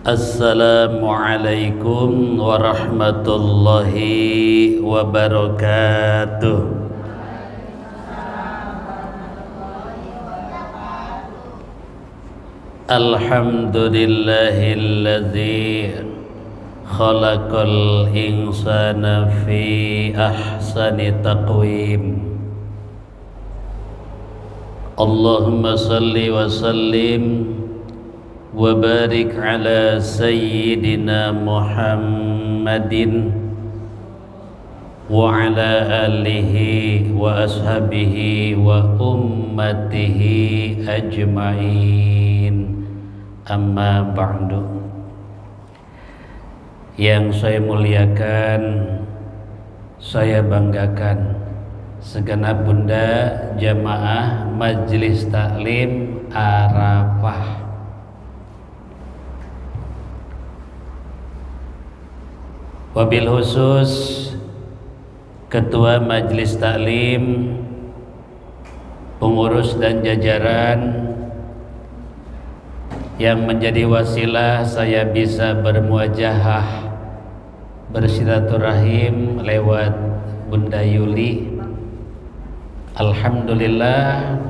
Assalamualaikum warahmatullahi wabarakatuh. Alhamdulillahilladzi khalaqal insana fi ahsani taqwim. Allahumma salli wa sallim wa barik ala sayyidina Muhammadin wa ala alihi wa ashabihi wa ummatihi ajma'in, amma ba'du. Yang saya muliakan, saya banggakan segenap bunda jamaah Majelis Taklim Arafah. Wabil khusus Ketua Majelis Taklim, pengurus dan jajaran yang menjadi wasilah saya bisa bermuajahah, bersilaturahim lewat Bunda Yuli. Alhamdulillah,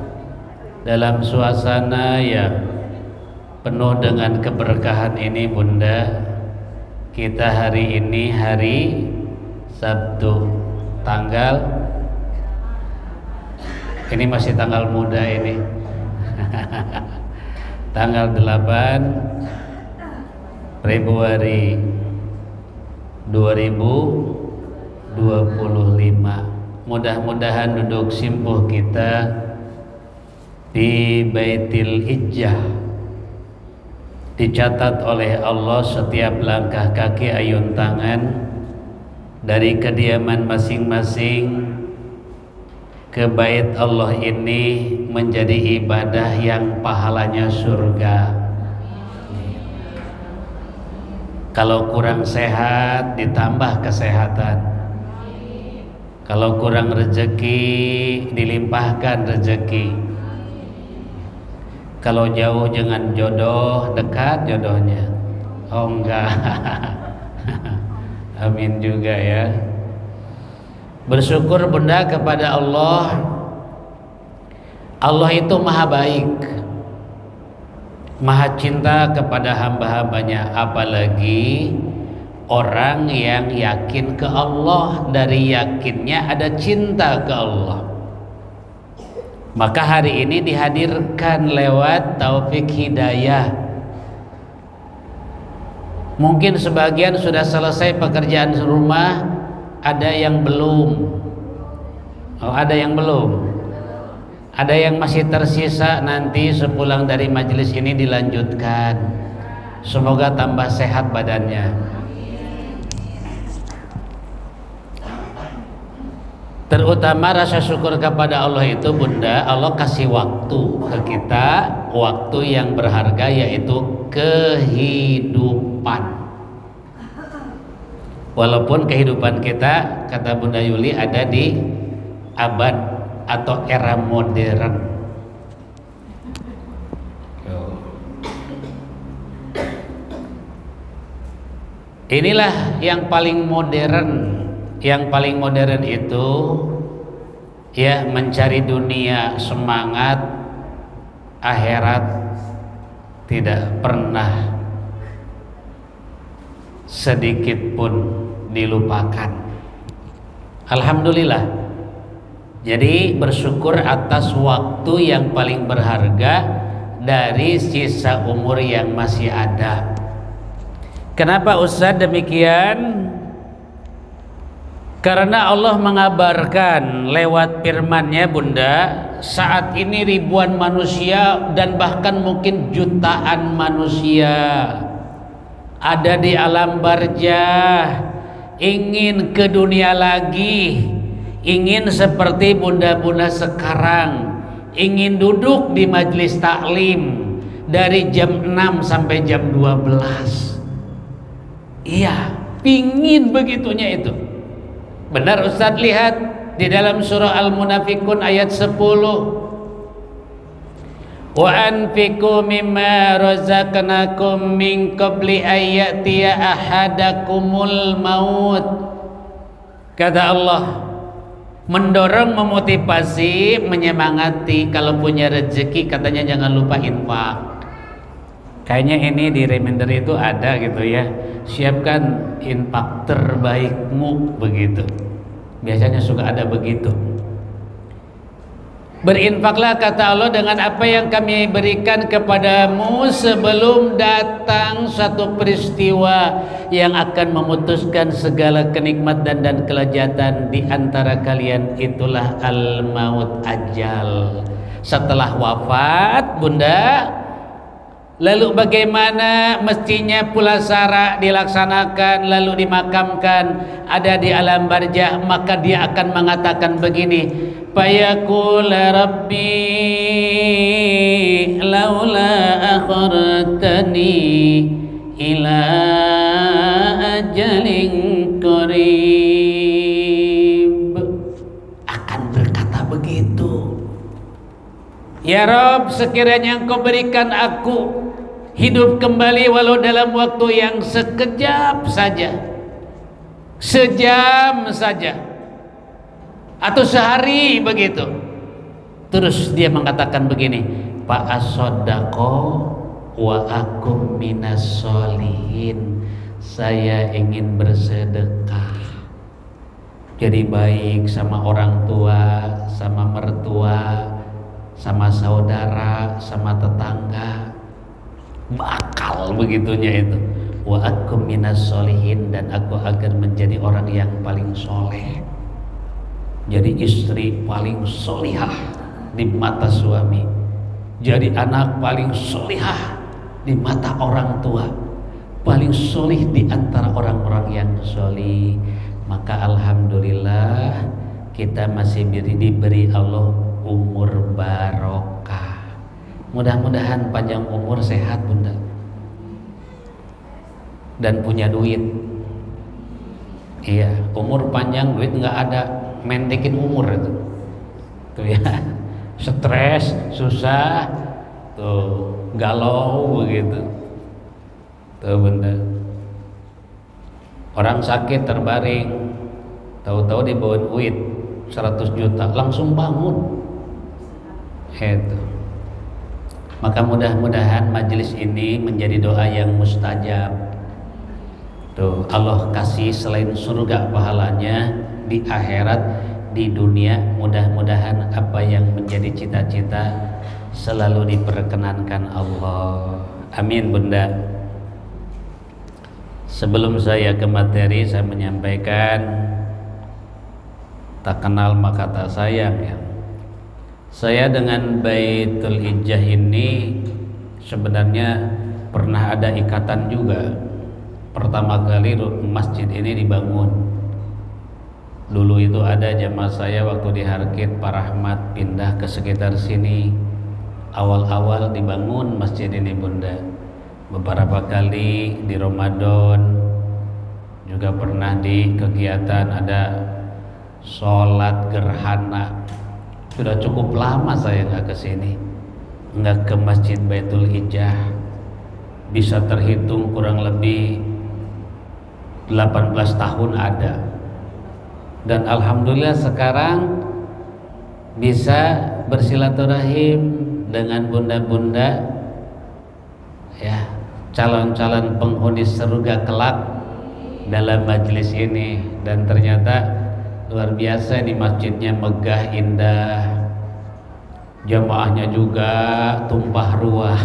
dalam suasana yang penuh dengan keberkahan ini Bunda, kita hari ini hari Sabtu, tanggal ini masih tanggal muda ini tanggal 8 Februari 2025. Mudah-mudahan duduk simpuh kita di Baitil Hijjah dicatat oleh Allah setiap langkah kaki ayun tangan dari kediaman masing-masing ke bait Allah ini menjadi ibadah yang pahalanya surga. Kalau kurang sehat ditambah kesehatan, kalau kurang rezeki dilimpahkan rezeki, kalau jauh jangan jodoh, dekat jodohnya. Oh enggak. Amin juga ya. Bersyukur Bunda kepada Allah. Allah itu maha baik, maha cinta kepada hamba-hambanya. Apalagi orang yang yakin ke Allah, dari yakinnya ada cinta ke Allah. Maka hari ini dihadirkan lewat taufik hidayah. Mungkin sebagian sudah selesai pekerjaan rumah, ada yang belum. Oh, ada yang belum. Ada yang masih tersisa, nanti sepulang dari majelis ini dilanjutkan. Semoga tambah sehat badannya. Terutama rasa syukur kepada Allah itu Bunda, Allah kasih waktu ke kita, waktu yang berharga, yaitu kehidupan. Walaupun kehidupan kita, kata Bunda Yuli, ada di abad atau era modern. Inilah yang paling modern. Yang paling modern itu ya mencari dunia, semangat akhirat tidak pernah sedikit pun dilupakan. Alhamdulillah. Jadi bersyukur atas waktu yang paling berharga dari sisa umur yang masih ada. Kenapa Ustaz demikian? Karena Allah mengabarkan lewat firman-Nya Bunda, saat ini ribuan manusia dan bahkan mungkin jutaan manusia ada di alam barzah, ingin ke dunia lagi, ingin seperti bunda-bunda sekarang, ingin duduk di majelis taklim dari jam 6 sampai jam 12. Iya, pingin begitunya itu. Benar Ustadz, lihat di dalam surah Al-Munafikun ayat 10. wa anfiqu mimma razaqnakum min qabli ayyatiya ahadakumul maut. Kata Allah, mendorong, memotivasi, menyemangati. Kalau punya rezeki katanya jangan lupa infak. Kayaknya ini di reminder itu ada gitu ya, siapkan infak terbaikmu begitu. Biasanya suka ada begitu. Berinfaklah kata Allah dengan apa yang kami berikan kepadamu sebelum datang satu peristiwa yang akan memutuskan segala kenikmatan dan kelezatan di antara kalian, itulah al-maut, ajal. Setelah wafat Bunda, lalu bagaimana mestinya pula syara dilaksanakan, lalu dimakamkan, ada di alam barzah, maka dia akan mengatakan begini, fayaqul rabbi laula akhartani ila ajalin qarib. Akan berkata begitu, ya Rabb, sekiranya Engkau berikan aku hidup kembali walau dalam waktu yang sekejap saja, sejam saja, atau sehari begitu. Terus dia mengatakan begini, fa asoddaqo wa akum minas solihin, saya ingin bersedekah, jadi baik sama orang tua, sama mertua, sama saudara, sama tetangga, bakal begitunya itu. Wa akum minas solihin, dan aku akan menjadi orang yang paling soleh, jadi istri paling solihah di mata suami, jadi anak paling solihah di mata orang tua, paling solih di antara orang-orang yang solih. Maka alhamdulillah kita masih diberi Allah umur barokah. Mudah-mudahan panjang umur, sehat Bunda, dan punya duit. Iya, umur panjang, duit nggak ada, mendekin umur itu. Tuh ya, stres, susah, tuh galau begitu. Tuh Bunda. Orang sakit terbaring, tahu-tahu dibawain duit 100 juta, langsung bangun. Itu. Maka mudah-mudahan majelis ini menjadi doa yang mustajab. Tuh, Allah kasih selain surga pahalanya di akhirat, di dunia. Mudah-mudahan apa yang menjadi cita-cita selalu diperkenankan Allah. Amin Bunda. Sebelum saya ke materi, saya menyampaikan tak kenal maka tak sayang ya. Saya dengan Baitul Hijjah ini sebenarnya pernah ada ikatan juga. Pertama kali masjid ini dibangun, dulu itu ada jamaah saya waktu di Harkit Pak Rahmat pindah ke sekitar sini. Awal-awal dibangun masjid ini Bunda. Beberapa kali di Ramadan juga pernah di kegiatan ada sholat gerhana. Sudah cukup lama saya nggak ke sini, nggak ke Masjid Baitul Hijjah. Bisa terhitung kurang lebih 18 tahun ada. Dan alhamdulillah sekarang bisa bersilaturahim dengan bunda-bunda ya, calon-calon penghuni surga kelak dalam majelis ini. Dan ternyata luar biasa, di masjidnya megah indah, jamaahnya juga tumpah ruah.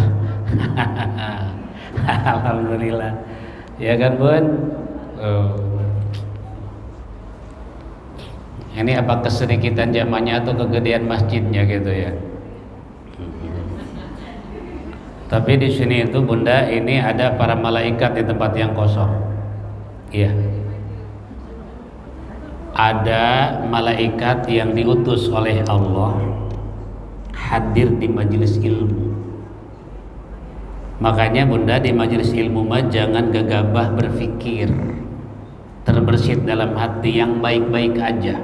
Alhamdulillah ya kan Bun. Ini apa kesedikitan jamaahnya atau kegedean masjidnya gitu ya. Tapi di sini itu Bunda, ini ada para malaikat di tempat yang kosong. Iya. Ada malaikat yang diutus oleh Allah hadir di majelis ilmu. Makanya Bunda, di majelis ilmu mah jangan gegabah berpikir, terbersit dalam hati yang baik-baik aja.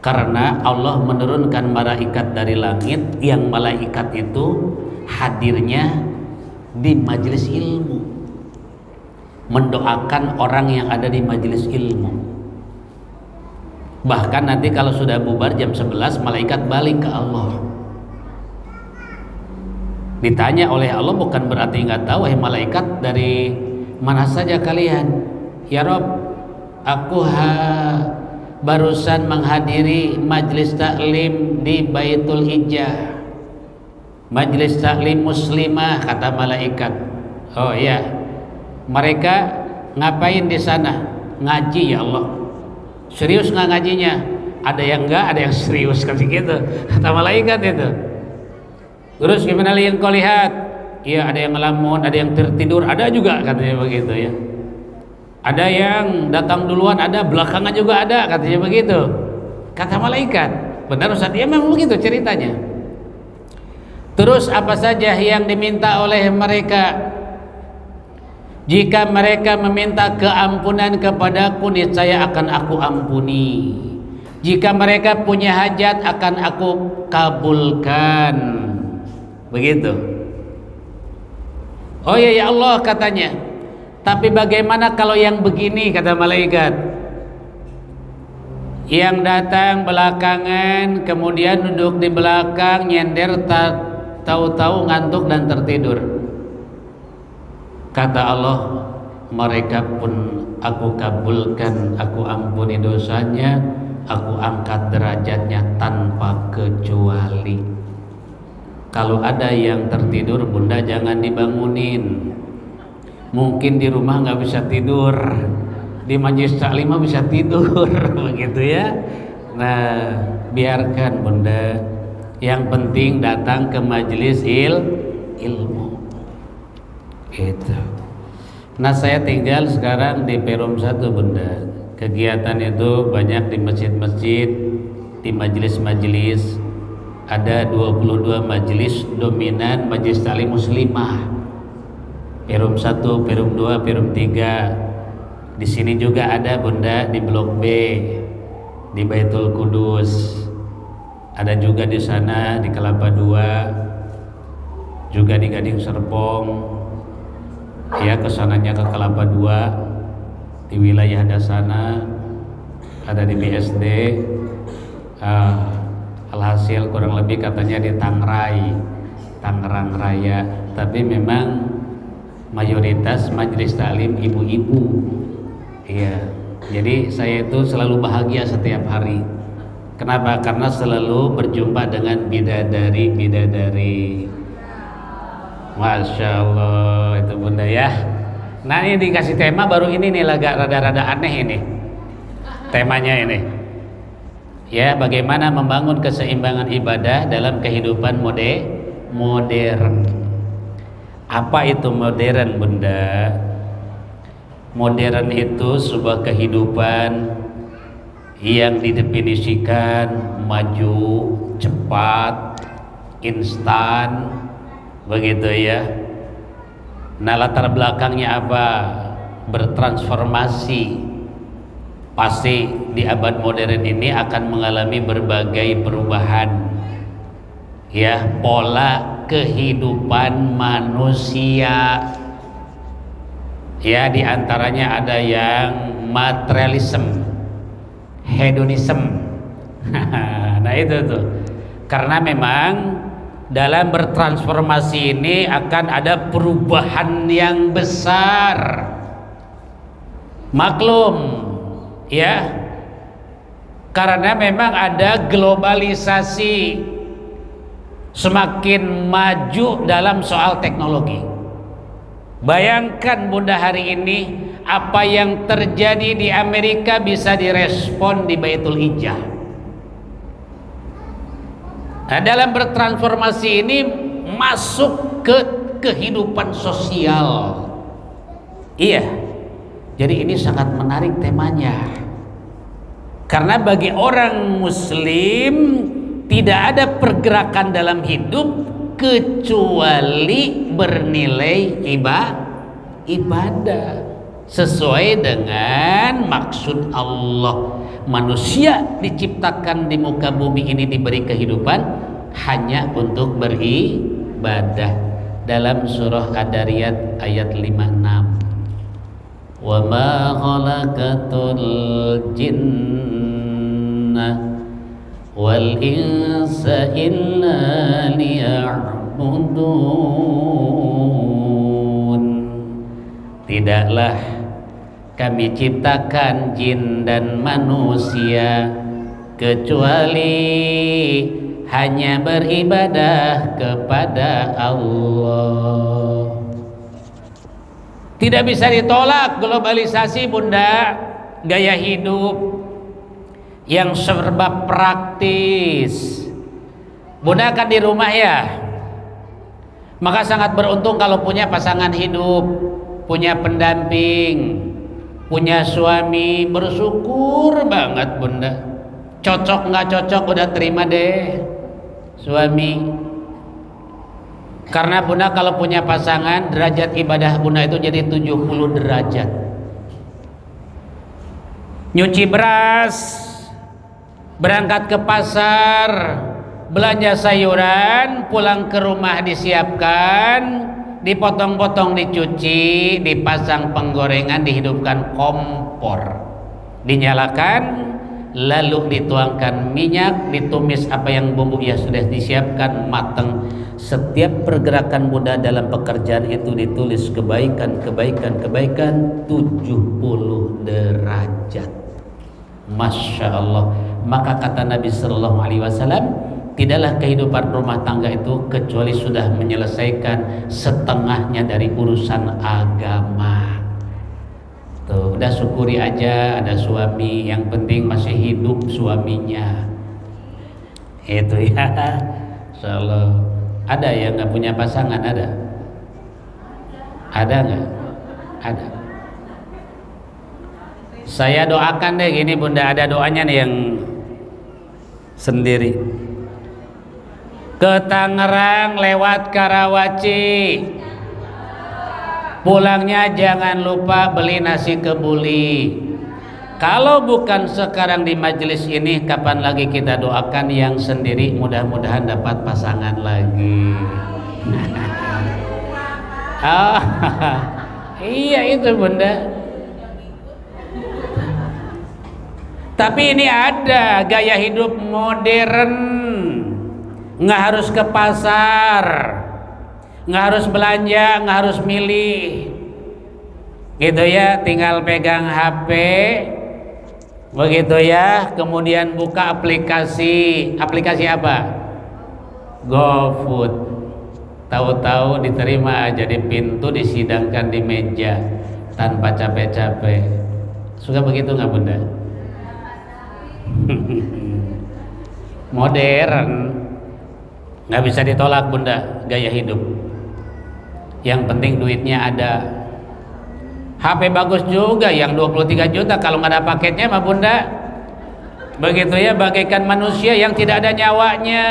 Karena Allah menurunkan malaikat dari langit, yang malaikat itu hadirnya di majelis ilmu, mendoakan orang yang ada di majelis ilmu. Bahkan nanti kalau sudah bubar jam 11, malaikat balik ke Allah. Ditanya oleh Allah, bukan berarti nggak tahu, wahai malaikat, dari mana saja kalian? Ya Rob, aku barusan menghadiri majlis taklim di Baitul Hijjah, majlis taklim muslimah, kata malaikat. Oh iya, mereka ngapain di sana? Ngaji ya Allah. Serius nggak ngajinya? Ada yang enggak, ada yang serius, kan gitu kata malaikat itu. Terus gimana yang kau lihat? Iya, ada yang ngelamun, ada yang tertidur, ada juga katanya begitu ya. Ada yang datang duluan, ada belakangan juga ada, katanya begitu. Kata malaikat. Benar Ustaz, ya memang begitu ceritanya. Terus apa saja yang diminta oleh mereka? Jika mereka meminta keampunan kepadaku, niscaya akan aku ampuni. Jika mereka punya hajat, akan aku kabulkan. Begitu. Oh ya Allah, katanya. Tapi bagaimana kalau yang begini, kata malaikat, yang datang belakangan, kemudian duduk di belakang, nyender, tahu-tahu ngantuk dan tertidur. Kata Allah, mereka pun aku kabulkan, aku ampuni dosanya, aku angkat derajatnya tanpa kecuali. Kalau ada yang tertidur, Bunda jangan dibangunin. Mungkin di rumah nggak bisa tidur, di majelis taklim bisa tidur, begitu ya. Nah, biarkan Bunda. Yang penting datang ke majelis ilmu. Itu. Nah, saya tinggal sekarang di Perum 1, Bunda. Kegiatan itu banyak di masjid-masjid, di majelis-majelis. Ada 22 majelis dominan majelis taklim muslimah. Perum 1, Perum 2, Perum 3. Di sini juga ada Bunda, di Blok B, di Baitul Kudus. Ada juga di sana di Kelapa II, juga di Gading Serpong. Ya, kesananya ke Kelapa II, di wilayah sana ada di BSD. Alhasil kurang lebih katanya di Tangrai, Tangerang Raya. Tapi memang mayoritas majelis taklim ibu-ibu. Iya. Jadi saya itu selalu bahagia setiap hari. Kenapa? Karena selalu berjumpa dengan bidadari. Masya Allah, itu Bunda ya. Nah, ini dikasih tema baru ini nih, rada-rada aneh ini temanya ini. Ya, bagaimana membangun keseimbangan ibadah dalam kehidupan modern. Apa itu modern, Bunda? Modern itu sebuah kehidupan yang didefinisikan maju, cepat, instan, begitu ya. Nah, latar belakangnya apa? Bertransformasi. Pasti di abad modern ini akan mengalami berbagai perubahan. Ya, pola kehidupan manusia. Ya, diantaranya ada yang materialism, hedonism. Nah, itu tuh. Karena memang dalam bertransformasi ini akan ada perubahan yang besar. Maklum, ya. Karena memang ada globalisasi, semakin maju dalam soal teknologi. Bayangkan Bunda, hari ini apa yang terjadi di Amerika bisa direspon di Baitul Hijjah. Nah, dalam bertransformasi ini masuk ke kehidupan sosial. Iya. Jadi ini sangat menarik temanya. Karena bagi orang muslim tidak ada pergerakan dalam hidup kecuali bernilai ibadah sesuai dengan maksud Allah. Manusia diciptakan di muka bumi ini, diberi kehidupan hanya untuk beribadah. Dalam surah Ad-Dariyat ayat 56, wa ma khalaqatul jinna wal insa illa liya'budun. Tidaklah kami ciptakan jin dan manusia kecuali hanya beribadah kepada Allah. Tidak bisa ditolak globalisasi, Bunda. Gaya hidup yang serba praktis. Bunda kan di rumah ya, maka sangat beruntung kalau punya pasangan hidup, punya pendamping, punya suami. Bersyukur banget Bunda. Cocok nggak cocok udah terima deh suami. Karena Bunda kalau punya pasangan, derajat ibadah Bunda itu jadi 70 derajat. Nyuci beras, berangkat ke pasar, belanja sayuran, pulang ke rumah disiapkan, dipotong-potong, dicuci, dipasang penggorengan, dihidupkan kompor, dinyalakan, lalu dituangkan minyak, ditumis apa yang bumbu yang sudah disiapkan matang. Setiap pergerakan Bunda dalam pekerjaan itu ditulis kebaikan 70 derajat. Masya Allah. Maka kata Nabi Sallallahu Alaihi Wasallam, tidaklah kehidupan rumah tangga itu kecuali sudah menyelesaikan setengahnya dari urusan agama. Tuh, udah syukuri aja ada suami, yang penting masih hidup suaminya. Itu ya. Insyaallah. Ada yang nggak punya pasangan? Ada? Ada nggak? Ada. Saya doakan deh gini Bunda, ada doanya nih yang sendiri. Ke Tangerang lewat Karawaci, pulangnya jangan lupa beli nasi kebuli. Kalau bukan sekarang di majelis ini, kapan lagi kita doakan yang sendiri, mudah-mudahan dapat pasangan lagi. Oh, iya itu Bunda. Tapi ini ada gaya hidup modern, nggak harus ke pasar, nggak harus belanja, nggak harus milih, gitu ya. Tinggal pegang HP, begitu ya. Kemudian buka aplikasi apa? GoFood. Tahu-tahu diterima aja di pintu, disidangkan di meja tanpa capek-capek. Suka begitu nggak Bunda? Modern, nggak bisa ditolak Bunda, gaya hidup. Yang penting duitnya ada. HP bagus juga yang 23 juta, kalau nggak ada paketnya mah Bunda, begitu ya, bagaikan manusia yang tidak ada nyawanya.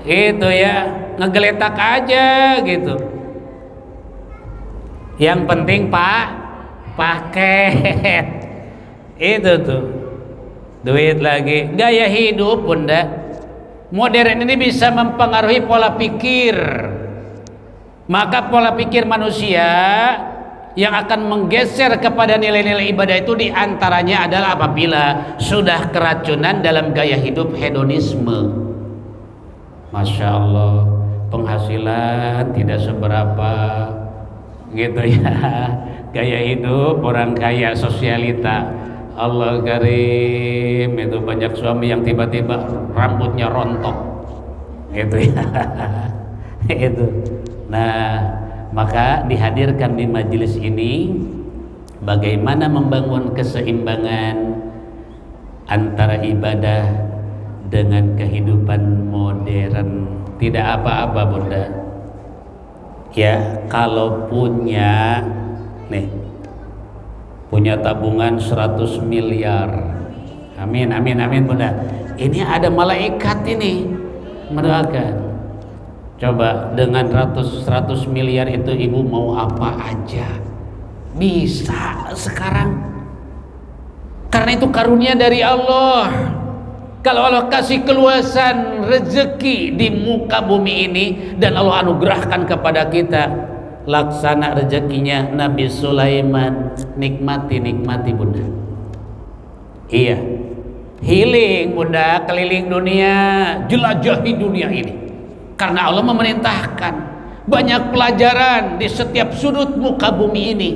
Itu ya, ngegeletak aja gitu. Yang penting paket. Itu tuh duit lagi. Gaya hidup Bunda modern ini bisa mempengaruhi pola pikir. Maka pola pikir manusia yang akan menggeser kepada nilai-nilai ibadah itu diantaranya adalah apabila sudah keracunan dalam gaya hidup hedonisme. Masya Allah, penghasilan tidak seberapa, gitu ya. Gaya hidup orang kaya, sosialita. Allah karim, itu banyak suami yang tiba-tiba rambutnya rontok, gitu ya. Itu. Nah, maka dihadirkan di majelis ini bagaimana membangun keseimbangan antara ibadah dengan kehidupan modern. Tidak apa-apa Bunda ya, kalau punya tabungan 100 miliar. Amin amin amin Bunda. Ini ada malaikat ini mendoakan. Coba dengan 100 miliar itu ibu mau apa aja bisa sekarang. Karena itu karunia dari Allah. Kalau Allah kasih keluasan rezeki di muka bumi ini dan Allah anugerahkan kepada kita, laksana rezekinya Nabi Sulaiman, nikmati bunda. Iya, healing bunda, keliling dunia, jelajahi dunia ini. Karena Allah memerintahkan banyak pelajaran di setiap sudut muka bumi ini.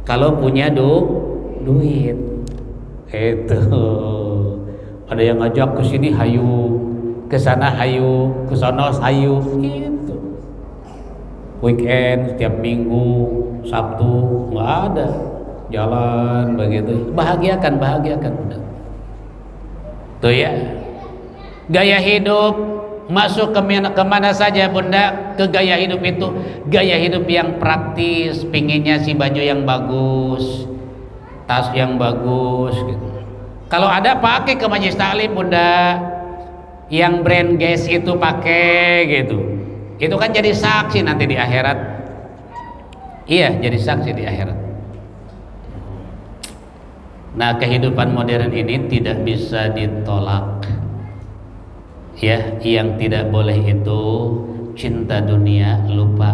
Kalau punya duit, itu ada yang ngajak ke sini hayu, ke sana hayu, ke sana hayu, gitu. Weekend setiap minggu, Sabtu nggak ada, jalan begitu. Bahagiakan udah. Tuh ya, gaya hidup masuk kemana saja bunda, ke gaya hidup itu gaya hidup yang praktis. Pinginnya si baju yang bagus, tas yang bagus gitu. Kalau ada pakai ke majelis taklim bunda, yang brand gas itu pakai gitu. Itu kan jadi saksi nanti di akhirat. Iya, jadi saksi di akhirat. Nah, kehidupan modern ini tidak bisa ditolak. Ya, yang tidak boleh itu cinta dunia, lupa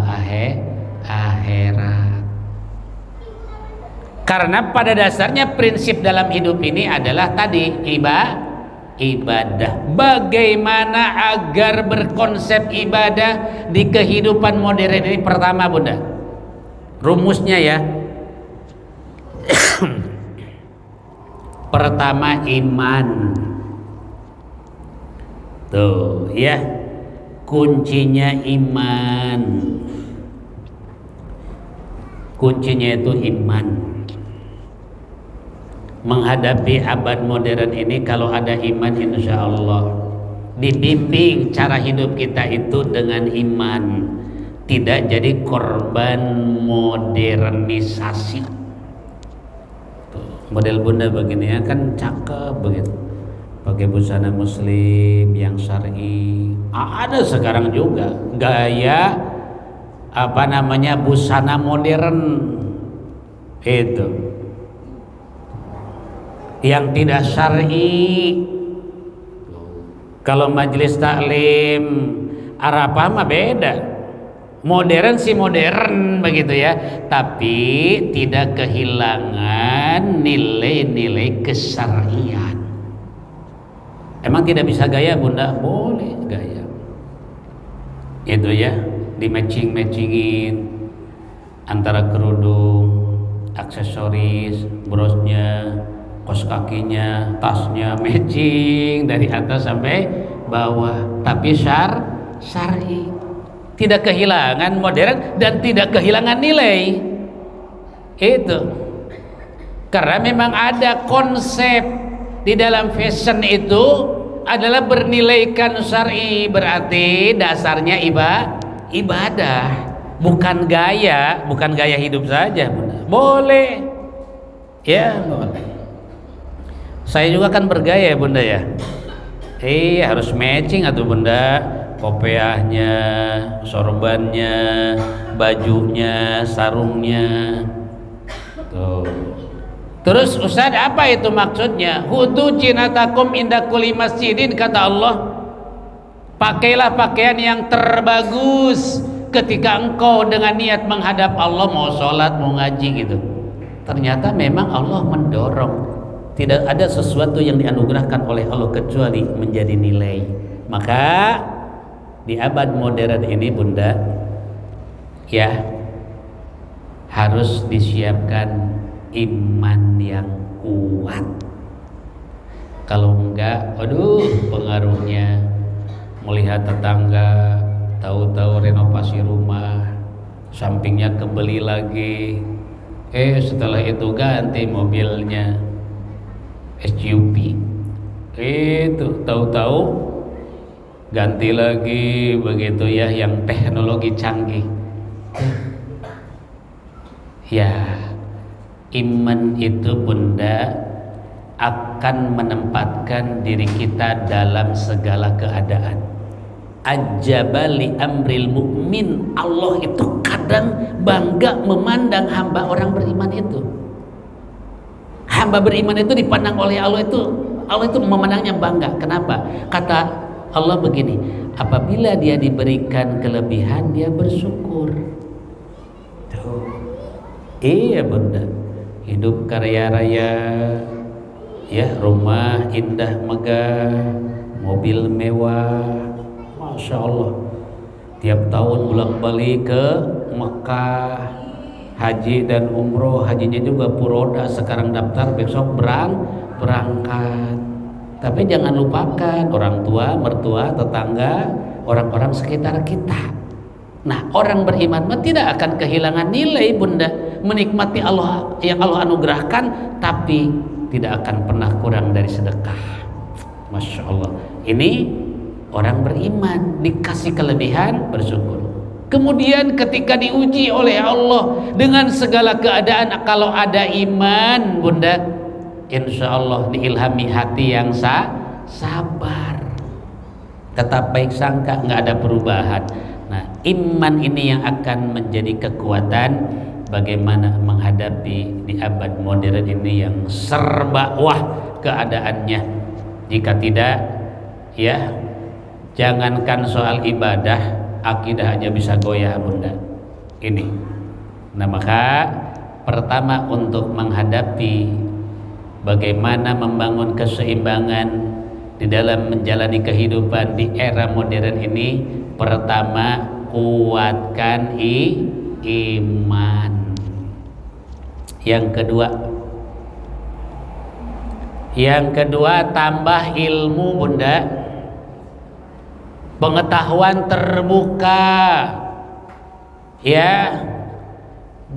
akhirat. Karena pada dasarnya prinsip dalam hidup ini adalah tadi ibadah. Bagaimana agar berkonsep ibadah di kehidupan modern ini? Pertama bunda, rumusnya ya. Pertama iman. Tuh ya, kuncinya iman. Kuncinya itu iman. Menghadapi abad modern ini kalau ada iman, insya Allah dibimbing cara hidup kita itu dengan iman, tidak jadi korban modernisasi. Tuh, model bunda begini ya kan cakep begitu, pakai busana muslim yang syar'i. Ada sekarang juga gaya busana modern itu yang tidak syar'i. Kalau majelis taklim Arafah mah beda, modern sih modern begitu ya, tapi tidak kehilangan nilai-nilai kesyar'ian. Emang tidak bisa gaya bunda? Boleh gaya itu ya, di matchingin antara kerudung, aksesoris, brosnya, kos kakinya, tasnya matching dari atas sampai bawah, tapi syar'i, tidak kehilangan modern dan tidak kehilangan nilai itu. Karena memang ada konsep di dalam fashion itu adalah bernilaikan syar'i, berarti dasarnya ibadah, bukan gaya hidup saja. Boleh ya, boleh. Saya juga kan bergaya bunda ya. Harus matching atau bunda, kopiahnya, sorbannya, bajunya, sarungnya. Tuh. Terus Ustaz, apa itu maksudnya? Hudu jinatakum inda kulli masjidin, kata Allah. Pakailah pakaian yang terbagus ketika engkau dengan niat menghadap Allah, mau sholat, mau ngaji gitu. Ternyata memang Allah mendorong. Tidak ada sesuatu yang dianugerahkan oleh Allah kecuali menjadi nilai. Maka di abad modern ini bunda ya, harus disiapkan iman yang kuat. Kalau enggak, aduh, pengaruhnya melihat tetangga tahu-tahu renovasi rumah, sampingnya kebeli lagi, setelah itu ganti mobilnya SUV, itu tahu-tahu ganti lagi begitu ya, yang teknologi canggih. Ya, iman itu bunda akan menempatkan diri kita dalam segala keadaan. Ajabali amril mukmin, Allah itu kadang bangga memandang hamba orang beriman itu. hamba beriman itu dipandang oleh Allah itu memandangnya bangga. Kenapa? Kata Allah begini, apabila dia diberikan kelebihan dia bersyukur. Tuh. Iya bunda, hidup kaya raya, ya rumah indah megah, mobil mewah, masya Allah. Tiap tahun bolak-balik ke Mekah, haji dan umroh, hajinya juga puroda, sekarang daftar besok berangkat. Tapi jangan lupakan orang tua, mertua, tetangga, orang-orang sekitar kita. Nah, orang beriman tidak akan kehilangan nilai bunda, menikmati Allah yang Allah anugerahkan, tapi tidak akan pernah kurang dari sedekah. Masya Allah. Ini orang beriman dikasih kelebihan bersyukur. Kemudian ketika diuji oleh Allah dengan segala keadaan, kalau ada iman bunda, insya Allah diilhami hati yang sabar, tetap baik sangka, nggak ada perubahan. Nah, iman ini yang akan menjadi kekuatan bagaimana menghadapi di abad modern ini yang serba wah keadaannya. Jika tidak, ya jangankan soal ibadah, akidah aja bisa goyah bunda. Ini. Nah, maka pertama untuk menghadapi bagaimana membangun keseimbangan di dalam menjalani kehidupan di era modern ini, pertama kuatkan iman. Yang kedua tambah ilmu bunda, pengetahuan terbuka, ya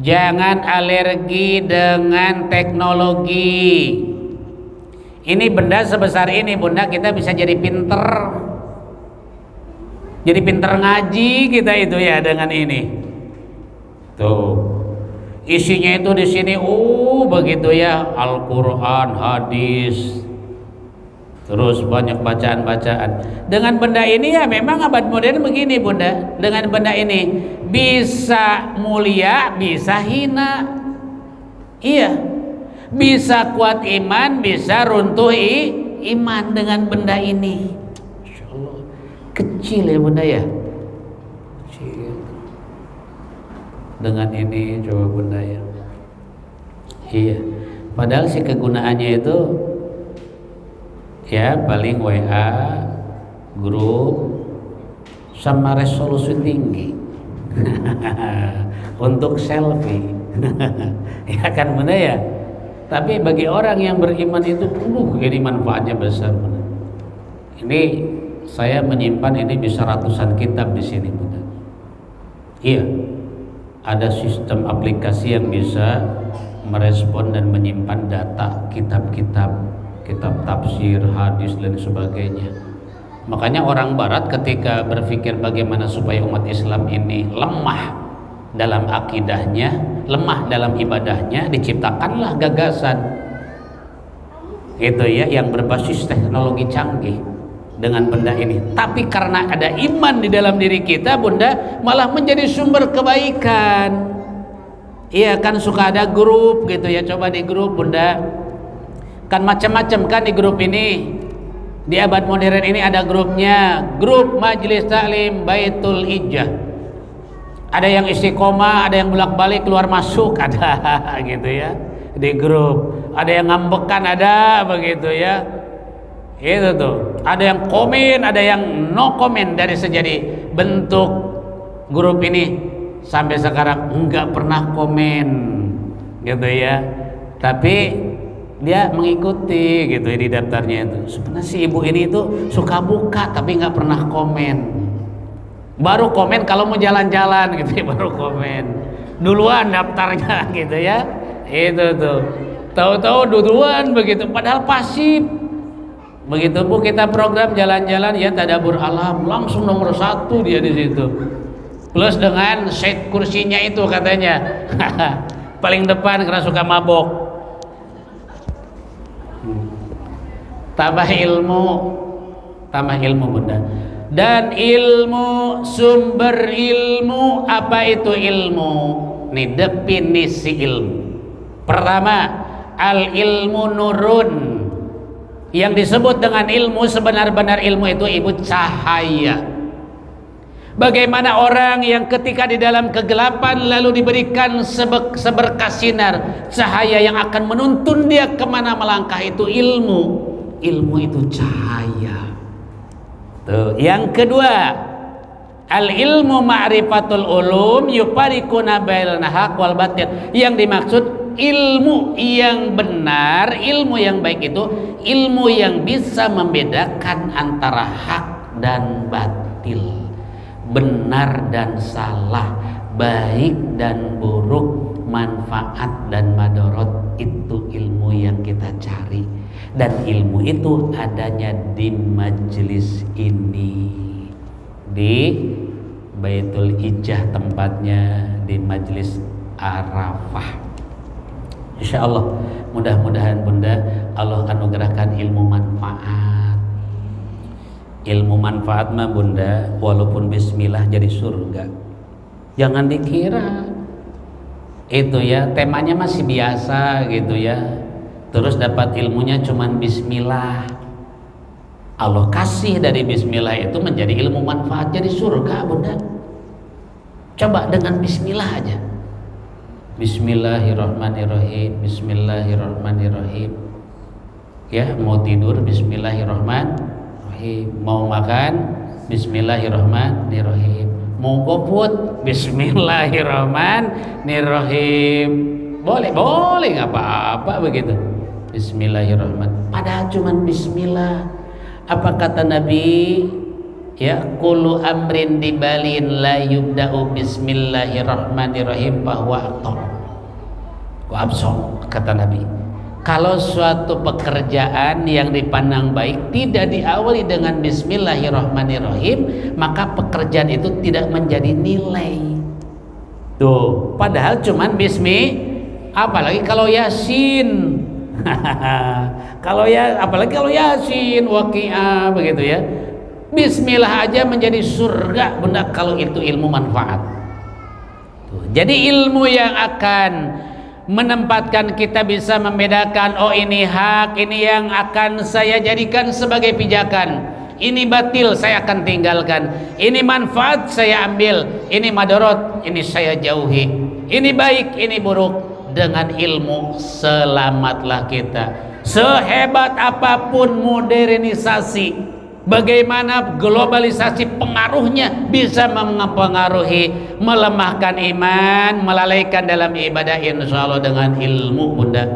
jangan alergi dengan teknologi. Ini benda sebesar ini bunda, kita bisa jadi pinter ngaji kita itu ya dengan ini. Tuh, isinya itu di sini begitu ya, Al-Qur'an, hadis, terus banyak bacaan-bacaan. Dengan benda ini ya memang abad modern begini bunda. Dengan benda ini bisa mulia, bisa hina. Iya, bisa kuat iman, bisa runtuh iman dengan benda ini. Masya Allah, kecil ya bunda ya, kecil. Dengan ini coba bunda ya. Iya, padahal si kegunaannya itu ya paling WA, grup, sama resolusi tinggi untuk selfie. Ya kan bunda ya. Tapi bagi orang yang beriman itu ini manfaatnya besar bunda. Ini saya menyimpan ini bisa ratusan kitab di sini bunda. Iya, ada sistem aplikasi yang bisa merespon dan menyimpan data kitab-kitab, kitab tafsir, hadis dan sebagainya. Makanya orang barat ketika berpikir bagaimana supaya umat Islam ini lemah dalam akidahnya, lemah dalam ibadahnya, diciptakanlah gagasan itu ya yang berbasis teknologi canggih dengan benda ini. Tapi karena ada iman di dalam diri kita bunda, malah menjadi sumber kebaikan. Iya kan, suka ada grup gitu ya, coba di grup bunda, kan macam-macam kan di grup ini. Di abad modern ini ada grupnya, grup Majelis Taklim Baitul Ijah. Ada yang istiqomah, ada yang bolak-balik keluar masuk, ada gitu ya di grup. Ada yang ngambekan, ada begitu ya. Itu tuh. Ada yang komen, ada yang no komen. Dari sejadi bentuk grup ini sampai sekarang enggak pernah komen gitu ya. Tapi dia mengikuti gitu ya di daftarnya itu. Sebenarnya si ibu ini itu suka buka tapi nggak pernah komen. Baru komen kalau mau jalan-jalan gitu ya, baru komen. Duluan daftarnya gitu ya. Itu tuh. Tahu-tahu duluan begitu, padahal pasif. Begitu Bu kita program jalan-jalan ya tadabbur alam, langsung nomor 1 dia di situ. Plus dengan seat kursinya itu katanya paling depan karena suka mabok. Tambah ilmu bunda. Dan ilmu, sumber ilmu, apa itu ilmu? Nih definisi ilmu. Pertama, al ilmu nurun. Yang disebut dengan ilmu, sebenar-benar ilmu itu ibu cahaya. Bagaimana orang yang ketika di dalam kegelapan lalu diberikan seberkas sinar cahaya yang akan menuntun dia kemana melangkah, itu ilmu. Ilmu itu cahaya. Tuh. Yang kedua, al ilmu ma'rifatul ulum yufarikuna bainal haq wal batil. Yang dimaksud ilmu yang benar, ilmu yang baik itu ilmu yang bisa membedakan antara hak dan batil, benar dan salah, baik dan buruk, manfaat dan madorot. Itu ilmu yang kita cari, dan ilmu itu adanya di majelis ini, di Baitul Ijah tempatnya, di majelis Arafah. Insya Allah, mudah-mudahan Bunda Allah anugerahkan ilmu manfaat. Ilmu manfaat mah Bunda, walaupun bismillah jadi surga. Jangan dikira itu ya temanya masih biasa gitu ya, terus dapat ilmunya cuman bismillah. Allah kasih dari bismillah itu menjadi ilmu manfaat, jadi surga Bunda. Coba dengan bismillah aja. Bismillahirrahmanirrahim, bismillahirrahmanirrahim. Ya, mau tidur bismillahirrahmanirrahim, mau makan bismillahirrahmanirrahim, mau goput bismillahirrahmanirrahim. Boleh nggak apa-apa begitu. Bismillahirrahmanirrahim. Padahal cuman bismillah. Apa kata Nabi? Ya, kullu amrin dibalin la yubda'u bismillahirrahmanirrahim bahwa absong, kata Nabi. Kalau suatu pekerjaan yang dipandang baik tidak diawali dengan bismillahirrahmanirrahim, maka pekerjaan itu tidak menjadi nilai. Tuh, padahal cuman apalagi kalau Yasin. Apalagi kalau Yasin, Waqiah begitu ya. Bismillah aja menjadi surga Bunda kalau itu ilmu manfaat. Tuh. Jadi ilmu yang akan menempatkan kita bisa membedakan, oh ini hak, ini yang akan saya jadikan sebagai pijakan, ini batil saya akan tinggalkan, ini manfaat saya ambil, ini madorot ini saya jauhi, ini baik ini buruk. Dengan ilmu selamatlah kita. Sehebat apapun modernisasi, bagaimana globalisasi pengaruhnya bisa mempengaruhi, melemahkan iman, melalaikan dalam ibadah, insya Allah dengan ilmu Bunda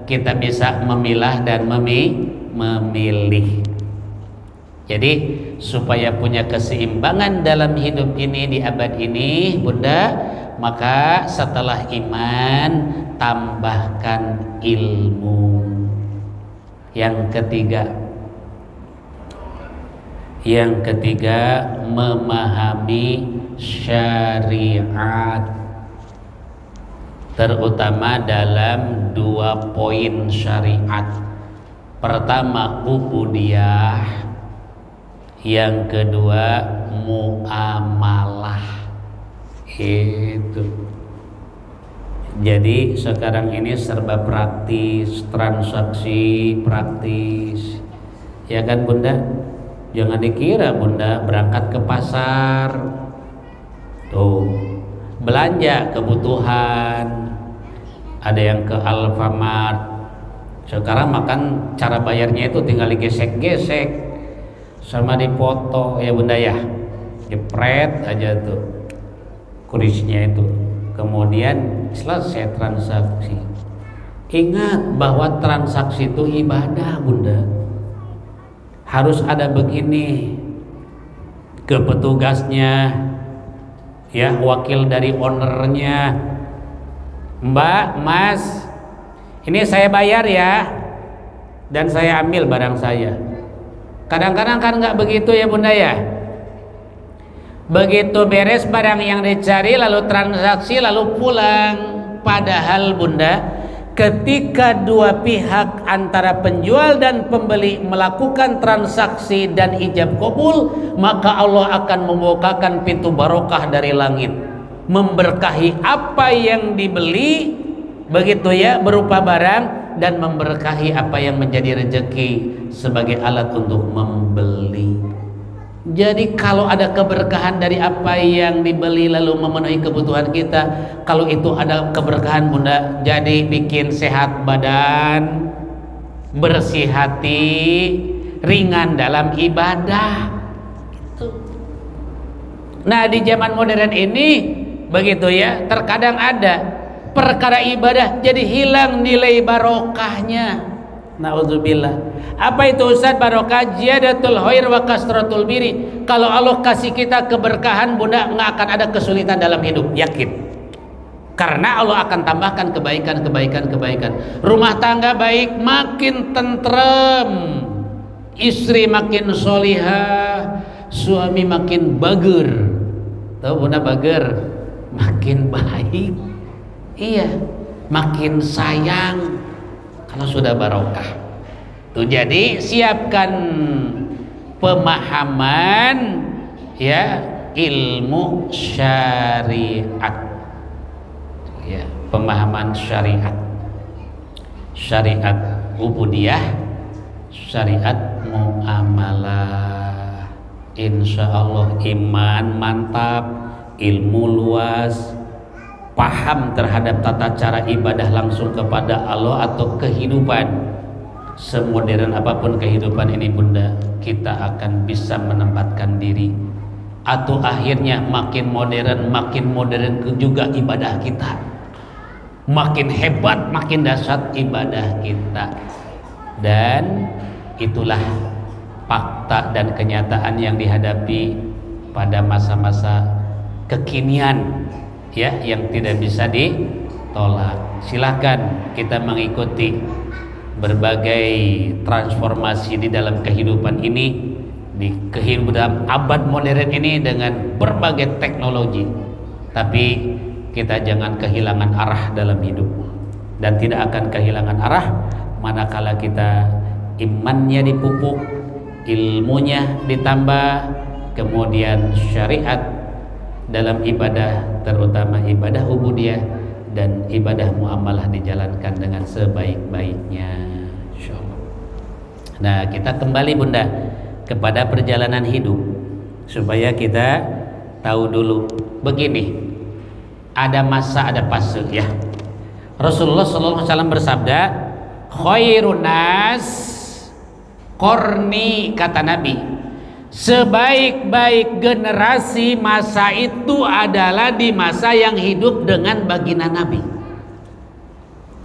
kita bisa memilah dan memilih. Jadi supaya punya keseimbangan dalam hidup ini di abad ini Bunda, maka setelah iman tambahkan ilmu. Yang ketiga memahami syariat, terutama dalam 2 poin syariat. Pertama ubudiyah, yang kedua muamalah. Itu. Jadi sekarang ini serba praktis, transaksi praktis, ya kan Bunda? Jangan dikira Bunda berangkat ke pasar, tuh belanja kebutuhan, ada yang ke Alfamart. Sekarang makan cara bayarnya itu tinggal digesek-gesek sama dipoto ya Bunda ya, jepret aja tuh kurisnya itu, kemudian selesai transaksi. Ingat bahwa transaksi itu ibadah Bunda. Harus ada begini, ke petugasnya, ya wakil dari ownernya, Mbak, Mas, ini saya bayar ya, dan saya ambil barang saya. Kadang-kadang kan nggak begitu ya Bunda ya. Begitu beres barang yang dicari lalu transaksi lalu pulang. Padahal Bunda, ketika dua pihak antara penjual dan pembeli melakukan transaksi dan ijab kabul, maka Allah akan membukakan pintu barokah dari langit, memberkahi apa yang dibeli begitu ya berupa barang, dan memberkahi apa yang menjadi rezeki sebagai alat untuk membeli. Jadi kalau ada keberkahan dari apa yang dibeli lalu memenuhi kebutuhan kita, kalau itu ada keberkahan Bunda, jadi bikin sehat badan, bersih hati, ringan dalam ibadah. Itu. Nah di zaman modern ini begitu ya, terkadang ada perkara ibadah jadi hilang nilai barokahnya. Na'udzubillah. Apa itu Ustaz barokah? Ziyadatul khair wa kasratul biri. Kalau Allah kasih kita keberkahan Bunda, nggak akan ada kesulitan dalam hidup, yakin. Karena Allah akan tambahkan kebaikan. Rumah tangga baik, makin tentrem, istri makin solihah, suami makin bager. Tahu Bunda bager? Makin baik. Iya, makin sayang. Kalau sudah barokah tuh, jadi siapkan pemahaman ya, ilmu syariat ya, pemahaman syariat ubudiyah, syariat muamalah. Insya Allah iman mantap, ilmu luas, paham terhadap tata cara ibadah langsung kepada Allah atau kehidupan. Semodern apapun kehidupan ini Bunda, kita akan bisa menempatkan diri. Atau akhirnya makin modern juga ibadah kita, makin hebat, makin dahsyat ibadah kita. Dan itulah fakta dan kenyataan yang dihadapi pada masa-masa kekinian ya, yang tidak bisa ditolak. Silakan kita mengikuti berbagai transformasi di dalam kehidupan ini, di kehidupan abad modern ini dengan berbagai teknologi. Tapi kita jangan kehilangan arah dalam hidup, dan tidak akan kehilangan arah manakala kita imannya dipupuk, ilmunya ditambah, kemudian syariat dalam ibadah, terutama ibadah ubudiyah dan ibadah muamalah dijalankan dengan sebaik-baiknya, insyaallah. Nah, kita kembali Bunda kepada perjalanan hidup supaya kita tahu dulu begini, ada masa ada fase ya. Rasulullah SAW bersabda, khairun nas qarni, kata Nabi, sebaik-baik generasi masa itu adalah di masa yang hidup dengan baginda Nabi.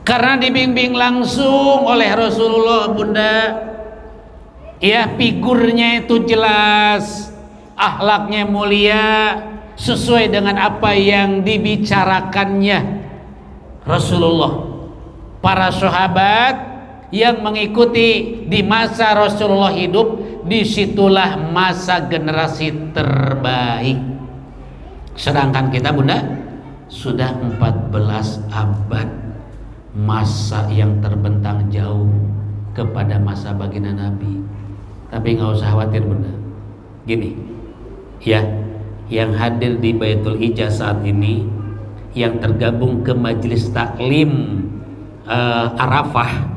Karena dibimbing langsung oleh Rasulullah Bunda, ya, figurnya itu jelas, akhlaknya mulia, sesuai dengan apa yang dibicarakannya Rasulullah. Para sahabat yang mengikuti di masa Rasulullah hidup, disitulah masa generasi terbaik. Sedangkan kita Bunda sudah 14 abad, masa yang terbentang jauh kepada masa baginda Nabi. Tapi nggak usah khawatir Bunda, gini ya, yang hadir di Baitul Ijah saat ini, yang tergabung ke majelis taklim Arafah,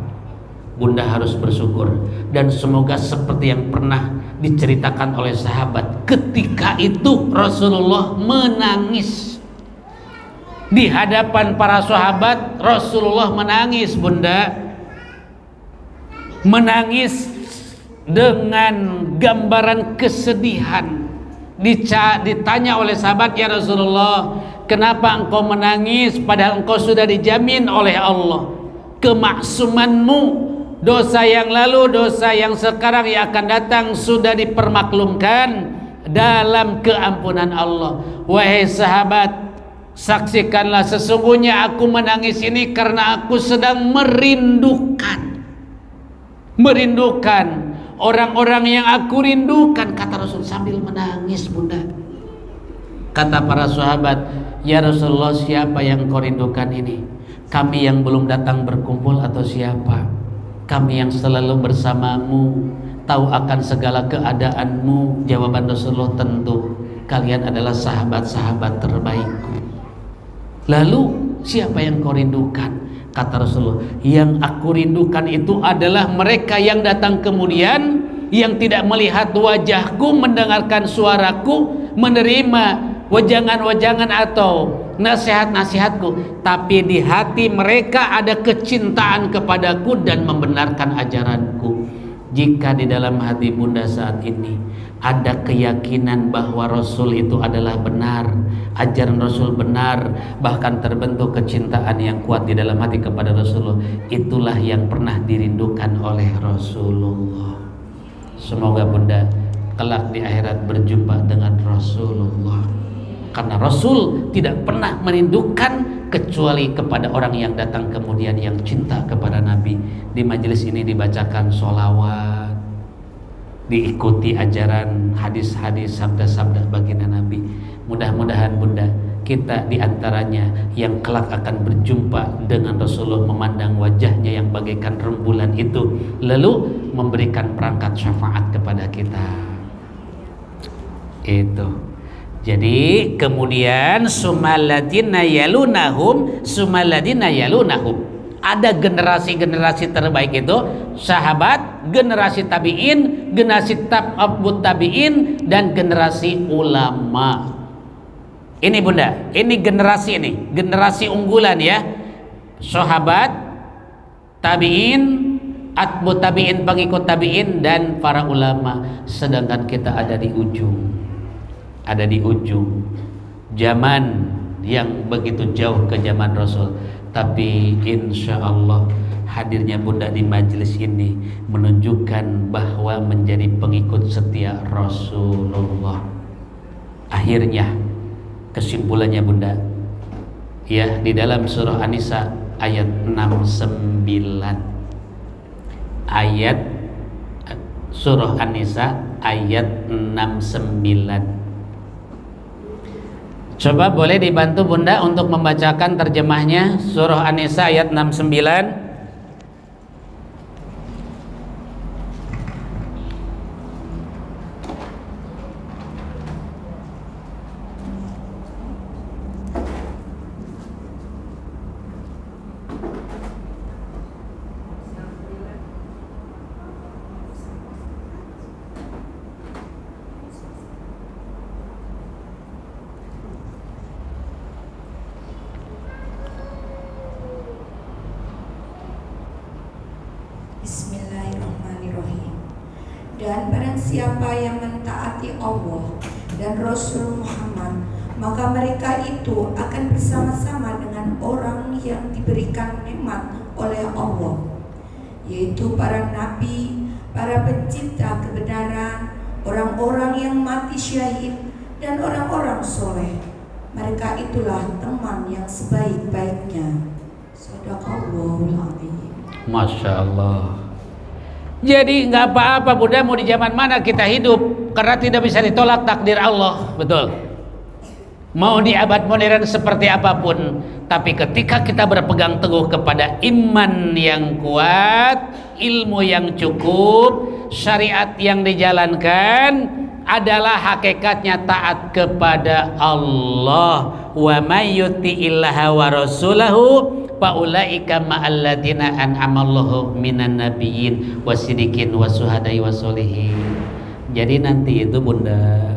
Bunda harus bersyukur. Dan semoga seperti yang pernah diceritakan oleh sahabat, ketika itu Rasulullah menangis di hadapan para sahabat. Rasulullah menangis Bunda, menangis dengan gambaran kesedihan. Ditanya oleh sahabat, ya Rasulullah, kenapa engkau menangis padahal engkau sudah dijamin oleh Allah kemaksumanmu, dosa yang lalu, dosa yang sekarang, yang akan datang sudah dipermaklumkan dalam keampunan Allah. Wahai sahabat, saksikanlah sesungguhnya aku menangis ini karena aku sedang merindukan orang-orang yang aku rindukan, kata Rasul sambil menangis Bunda. Kata para sahabat, ya Rasulullah, siapa yang kau rindukan ini? Kami yang belum datang berkumpul atau siapa? Kami yang selalu bersamamu, tahu akan segala keadaanmu. Jawaban Rasulullah, tentu kalian adalah sahabat-sahabat terbaikku. Lalu siapa yang kau rindukan? Kata Rasulullah, yang aku rindukan itu adalah mereka yang datang kemudian, yang tidak melihat wajahku, mendengarkan suaraku, menerima wajangan-wajangan atau nasihat-nasihatku, tapi di hati mereka ada kecintaan kepadaku dan membenarkan ajaranku. Jika di dalam hati bunda saat ini ada keyakinan bahwa Rasul itu adalah benar, ajaran Rasul benar, bahkan terbentuk kecintaan yang kuat di dalam hati kepada Rasulullah, itulah yang pernah dirindukan oleh Rasulullah. Semoga bunda kelak di akhirat berjumpa dengan Rasulullah, karena Rasul tidak pernah merindukan kecuali kepada orang yang datang kemudian yang cinta kepada Nabi. Di majelis ini dibacakan sholawat, diikuti ajaran hadis-hadis, sabda-sabda baginda Nabi. Mudah-mudahan bunda kita diantaranya yang kelak akan berjumpa dengan Rasulullah, memandang wajahnya yang bagaikan rembulan itu, lalu memberikan perangkat syafaat kepada kita. Itu. Jadi kemudian sumaladina yalunahum, ada generasi-generasi terbaik itu sahabat, generasi tabi'in, generasi tabi'ut tabi'in, dan generasi ulama. Ini bunda, ini generasi unggulan ya. Sahabat, tabi'in, atbut tabi'in, pengikut tabi'in, dan para ulama. Sedangkan kita ada di ujung zaman yang begitu jauh ke zaman Rasul. Tapi insya Allah hadirnya bunda di majelis ini menunjukkan bahwa menjadi pengikut setia Rasulullah. Akhirnya kesimpulannya bunda ya, di dalam surah An-Nisa ayat 69, ayat surah An-Nisa ayat 69. Coba boleh dibantu bunda untuk membacakan terjemahnya surah An-Nisa ayat 69. Bismillahirrahmanirrahim. Dan barang siapa yang mentaati Allah dan Rasul Muhammad, maka mereka itu akan bersama-sama dengan orang yang diberikan nikmat oleh Allah, yaitu para nabi, para pencipta kebenaran, orang-orang yang mati syahid, dan orang-orang soleh. Mereka itulah teman yang sebaik-baiknya. Shadaqallahul adzim. Masya Allah. Jadi nggak apa-apa bunda mau di zaman mana kita hidup, karena tidak bisa ditolak takdir Allah. Betul. Mau di abad modern seperti apapun, tapi ketika kita berpegang teguh kepada iman yang kuat, ilmu yang cukup, syariat yang dijalankan, adalah hakikatnya taat kepada Allah. Wa may yuti'illaha wa rasulahu faulaika ma'alladina an'amallahu minan nabiyyin wasidikin wasuhadai wasolihin. Jadi nanti itu bunda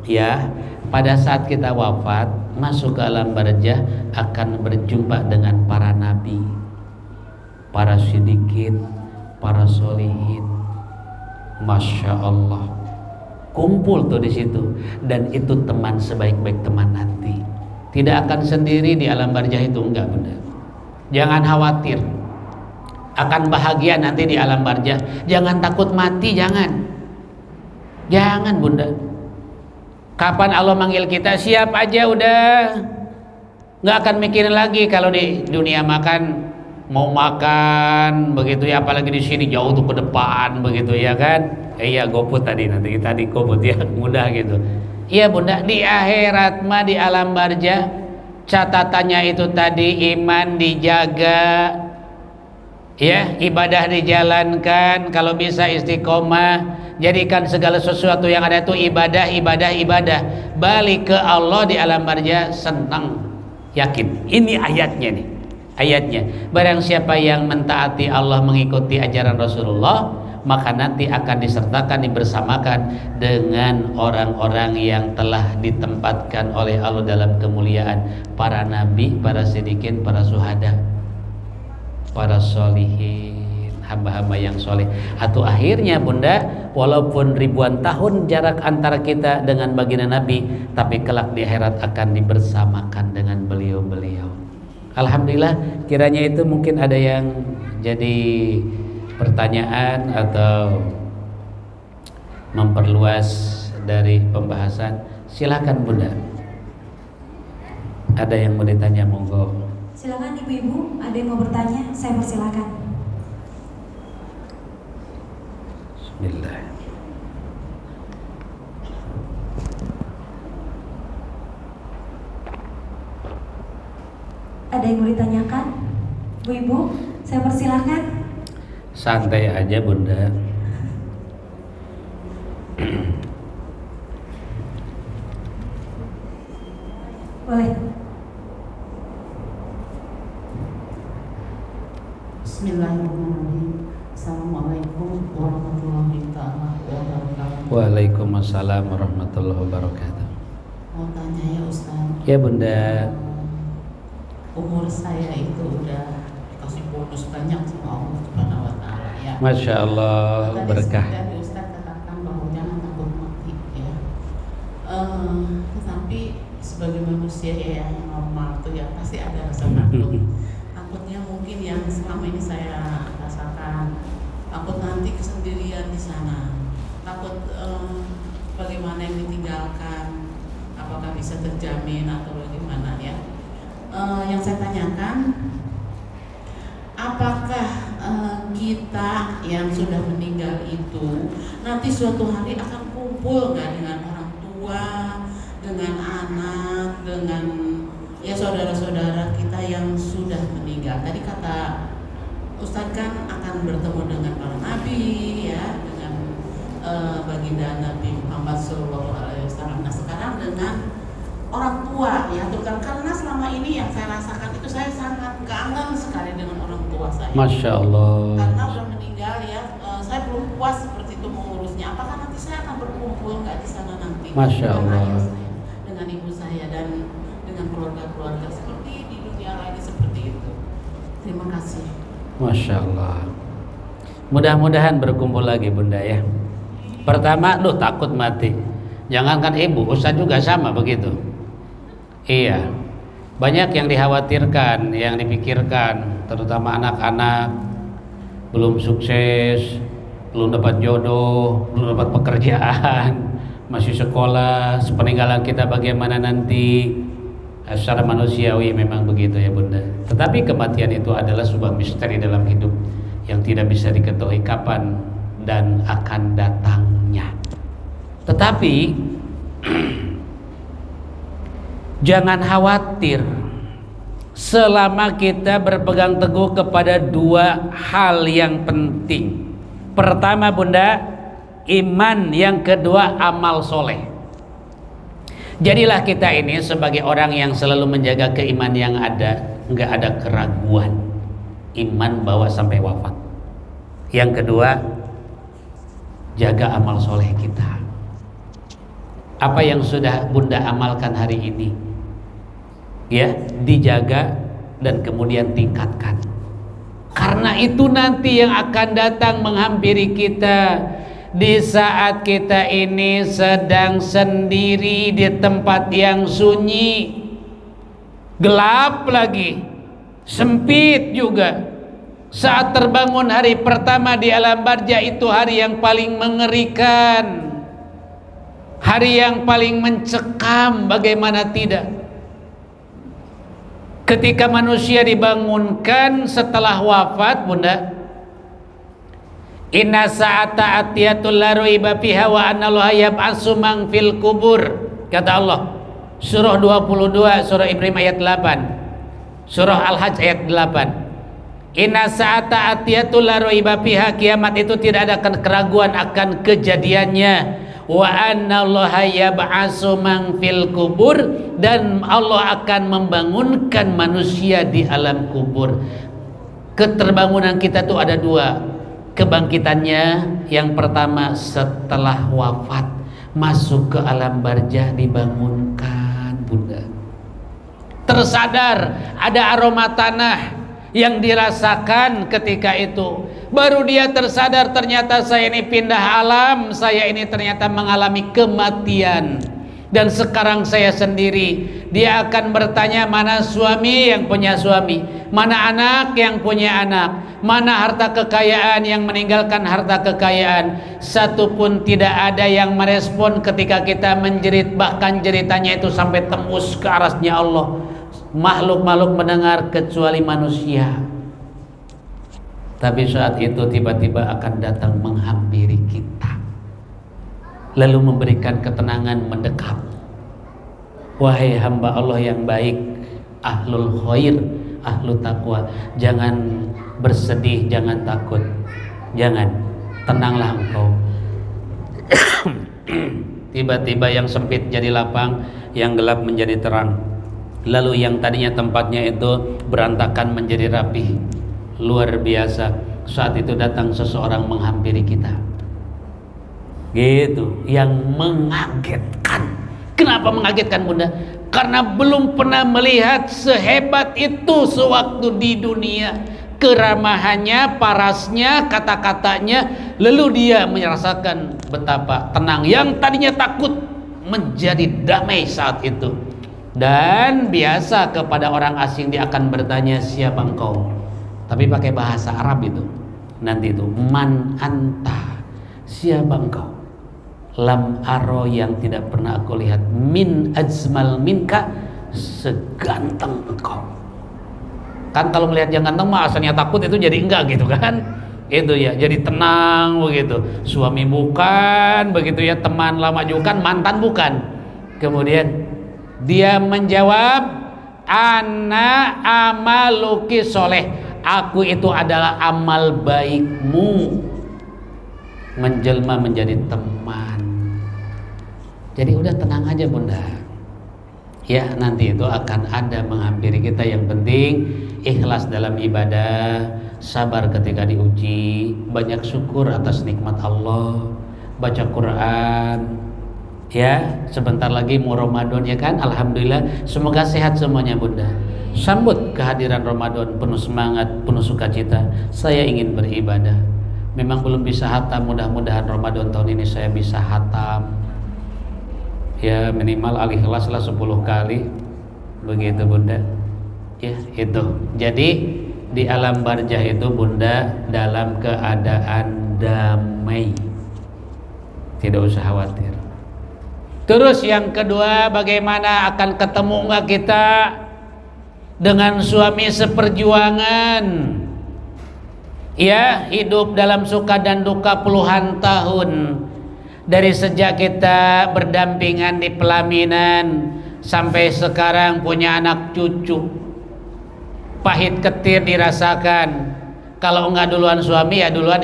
ya, pada saat kita wafat masuk ke alam barzah akan berjumpa dengan para nabi, para sidikin, para solihin. Masya Allah, kumpul tuh di situ, dan itu teman sebaik-baik teman nanti. Tidak akan sendiri di alam barzah itu, enggak bunda. Jangan khawatir akan bahagia nanti di alam barzah. Jangan takut mati, jangan bunda. Kapan Allah manggil kita, siap aja udah. Nggak akan mikirin lagi. Kalau di dunia makan, mau makan begitu ya, apalagi di sini jauh tuh ke depan begitu ya kan. Iya GoFood tadi, nanti kita di GoFood ya, mudah gitu. Iya bunda, di akhirat mah di alam barzah catatannya itu tadi iman dijaga, ya, ibadah dijalankan, kalau bisa istiqomah, jadikan segala sesuatu yang ada itu ibadah. Balik ke Allah di alam barzah senang, yakin. Ini ayatnya nih. ayatnya. Barang siapa yang mentaati Allah, mengikuti ajaran Rasulullah, maka nanti akan disertakan, dibersamakan dengan orang-orang yang telah ditempatkan oleh Allah dalam kemuliaan, para nabi, para siddiqin, para syuhada, para sholihin, hamba-hamba yang soleh. Atau akhirnya Bunda, walaupun ribuan tahun jarak antara kita dengan baginda Nabi, tapi kelak di akhirat akan dibersamakan dengan beliau-beliau. Alhamdulillah, kiranya itu mungkin ada yang jadi pertanyaan atau memperluas dari pembahasan. Silakan Bunda. Ada yang mau ditanya, monggo. Silakan ibu-ibu, ada yang mau bertanya, saya persilakan. Bismillah. Ada yang mau ditanyakan? Ibu-ibu, saya persilakan. Santai aja Bunda. Boleh. Bismillahirrahmanirrahim. Assalamualaikum warahmatullahi wabarakatuh. Waalaikumsalam warahmatullahi wabarakatuh. Mau tanya ya Ustaz. Ya Bunda. Umur saya itu udah dikasih bonus banyak sama Allah Subhanahu wa taala ya. Masya Allah, Tadi berkah. seperti Ustaz katakan bahwa jangan takut mati ya. Tetapi sebagai manusia ya yang normal tuh ya pasti ada rasa takut. Takutnya mungkin yang selama ini saya rasakan, takut nanti kesendirian di sana, takut bagaimana yang ditinggalkan, apakah bisa terjamin atau bagaimana ya. Yang saya tanyakan, apakah kita yang sudah meninggal itu nanti suatu hari akan kumpul nggak dengan orang tua, dengan anak, dengan ya saudara-saudara kita yang sudah meninggal? Tadi kata Ustadz kan akan bertemu dengan para nabi ya, dengan baginda Nabi Muhammad SAW. Nah sekarang dengan orang tua ya, terutama karena selama ini yang saya rasakan itu saya sangat kangen sekali dengan orang tua saya. Masya Allah. Karena udah meninggal ya, saya belum puas seperti itu mengurusnya. Apakah nanti saya akan berkumpul nggak di sana nanti? Masya Dengan Allah. ayah saya, dengan ibu saya dan dengan keluarga-keluarga seperti di dunia lain seperti itu. Terima kasih. Masya Allah. Mudah-mudahan berkumpul lagi Bunda ya. Pertama, takut mati. Jangankan ibu, Ustaz juga sama begitu. Iya, banyak yang dikhawatirkan, yang dipikirkan, terutama anak-anak belum sukses, belum dapat jodoh, belum dapat pekerjaan, masih sekolah, sepeninggalan kita bagaimana nanti. Secara manusiawi memang begitu ya Bunda. Tetapi kematian itu adalah sebuah misteri dalam hidup yang tidak bisa diketahui kapan dan akan datangnya. Tetapi jangan khawatir selama kita berpegang teguh kepada dua hal yang penting. Pertama Bunda, iman. Yang kedua, amal soleh. Jadilah kita ini sebagai orang yang selalu menjaga keimanan yang ada, nggak ada keraguan. Iman bawa sampai wafat. Yang kedua, jaga amal soleh kita. Apa yang sudah Bunda amalkan hari ini, ya, dijaga dan kemudian tingkatkan. Karena itu nanti yang akan datang menghampiri kita di saat kita ini sedang sendiri di tempat yang sunyi, gelap lagi, sempit juga. Saat terbangun hari pertama di alam barzah itu hari yang paling mengerikan, hari yang paling mencekam, bagaimana tidak? Ketika manusia dibangunkan setelah wafat Bunda, inna sa'ata atiyatul la raiba fiha wa anna Allaha yab'atsu man fil kubur, kata Allah. Surah 22, surah Ibrahim ayat 8, surah Al-Hajj ayat 8. Inna sa'ata atiyatul la raiba fiha, kiamat itu tidak ada keraguan akan kejadiannya. wa annallaha yab'atsu man fil kubur, dan Allah akan membangunkan manusia di alam kubur. Keterbangunan kita tuh ada dua. Kebangkitannya yang pertama setelah wafat, masuk ke alam barzah, dibangunkan Bunda. Tersadar ada aroma tanah yang dirasakan ketika itu. Baru dia tersadar, ternyata saya ini pindah alam, saya ini ternyata mengalami kematian. Dan sekarang saya sendiri. Dia akan bertanya, mana suami yang punya suami, mana anak yang punya anak, mana harta kekayaan yang meninggalkan harta kekayaan. Satu pun tidak ada yang merespon ketika kita menjerit. Bahkan jeritanya itu sampai tembus ke arasnya Allah. Makhluk-makhluk mendengar kecuali manusia. Tapi saat itu tiba-tiba akan datang menghampiri kita, lalu memberikan ketenangan mendekat. Wahai hamba Allah yang baik, ahlul khair, ahlul taqwa, jangan bersedih, jangan takut, jangan, tenanglah engkau. Tiba-tiba yang sempit jadi lapang, yang gelap menjadi terang. Lalu yang tadinya tempatnya itu berantakan menjadi rapi. Luar biasa. Saat itu datang seseorang menghampiri kita, gitu, yang mengagetkan. Kenapa mengagetkan Bunda? Karena belum pernah melihat sehebat itu sewaktu di dunia. Keramahannya, parasnya, kata-katanya. Lalu dia merasakan betapa tenang. Yang tadinya takut menjadi damai saat itu. Dan biasa kepada orang asing dia akan bertanya, siapa engkau? Tapi pakai bahasa Arab itu. Nanti itu, man anta, siapa engkau? Lam aro, yang tidak pernah aku lihat, min ajmal minka, seganteng engkau. Kan kalau melihat yang ganteng mah asalnya takut, itu jadi enggak gitu kan. Itu ya, jadi tenang begitu. Suami bukan begitu ya, teman lama juga kan, mantan bukan. Kemudian dia menjawab, ana amaluki soleh, aku itu adalah amal baikmu. Menjelma menjadi teman. Jadi udah tenang aja Bunda. Ya, nanti itu akan ada menghampiri kita. Yang penting ikhlas dalam ibadah, sabar ketika diuji, banyak syukur atas nikmat Allah, baca Quran. Ya, sebentar lagi mau Ramadan ya kan? Alhamdulillah, semoga sehat semuanya Bunda. Sambut kehadiran Ramadan penuh semangat, penuh sukacita. Saya ingin beribadah. Memang belum bisa hatam, mudah-mudahan Ramadan tahun ini saya bisa hatam. Ya minimal Al-Ikhlas lah 10 kali. Begitu Bunda. Ya itu. Jadi di alam barzah itu Bunda dalam keadaan damai. Tidak usah khawatir. Terus yang kedua, bagaimana akan ketemu enggak kita dengan suami seperjuangan? Ya, hidup dalam suka dan duka puluhan tahun. Dari sejak kita berdampingan di pelaminan sampai sekarang punya anak cucu. Pahit ketir dirasakan. Kalau enggak duluan suami, ya duluan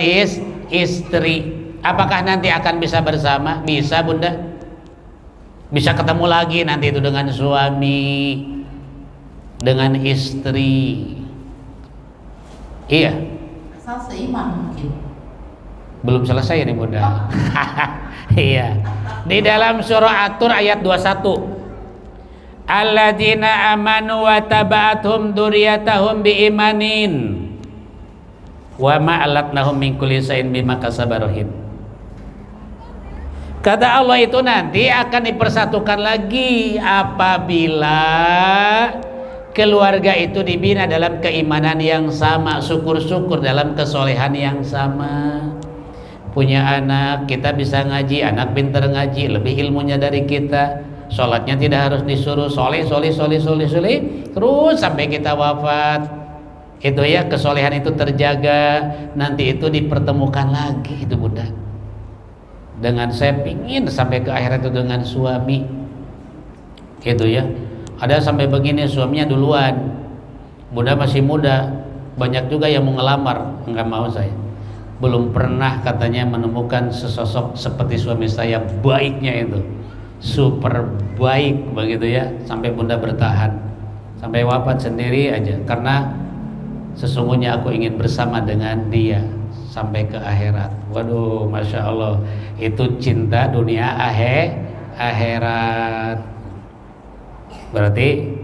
istri. Apakah nanti akan bisa bersama? Bisa Bunda. Bisa ketemu lagi nanti itu dengan suami, dengan istri. Iya. Asal seiman mungkin. Belum selesai nih Bunda. Iya. Di dalam surah At-Tur ayat 21. Alladzina amanu wa taba'athum dzurriyyatahum biimanin wa ma alatnahum min kulli shay'in bima kasabaruhin. Kata Allah itu nanti akan dipersatukan lagi apabila keluarga itu dibina dalam keimanan yang sama, syukur-syukur dalam kesolehan yang sama. Punya anak, kita bisa ngaji, anak pintar ngaji, lebih ilmunya dari kita. Sholatnya tidak harus disuruh soleh, terus sampai kita wafat. Itu ya, kesolehan itu terjaga. Nanti itu dipertemukan lagi itu Bunda. Dengan saya pingin sampai ke akhirat itu dengan suami. Gitu ya. Ada sampai begini, suaminya duluan, Bunda masih muda, banyak juga yang mau ngelamar, enggak mau saya. belum pernah katanya menemukan sesosok seperti suami saya, baiknya itu super baik begitu ya, sampai bunda bertahan sampai wafat sendiri aja, karena sesungguhnya aku ingin bersama dengan dia sampai ke akhirat. Waduh, masya Allah, itu cinta dunia akhirat. Berarti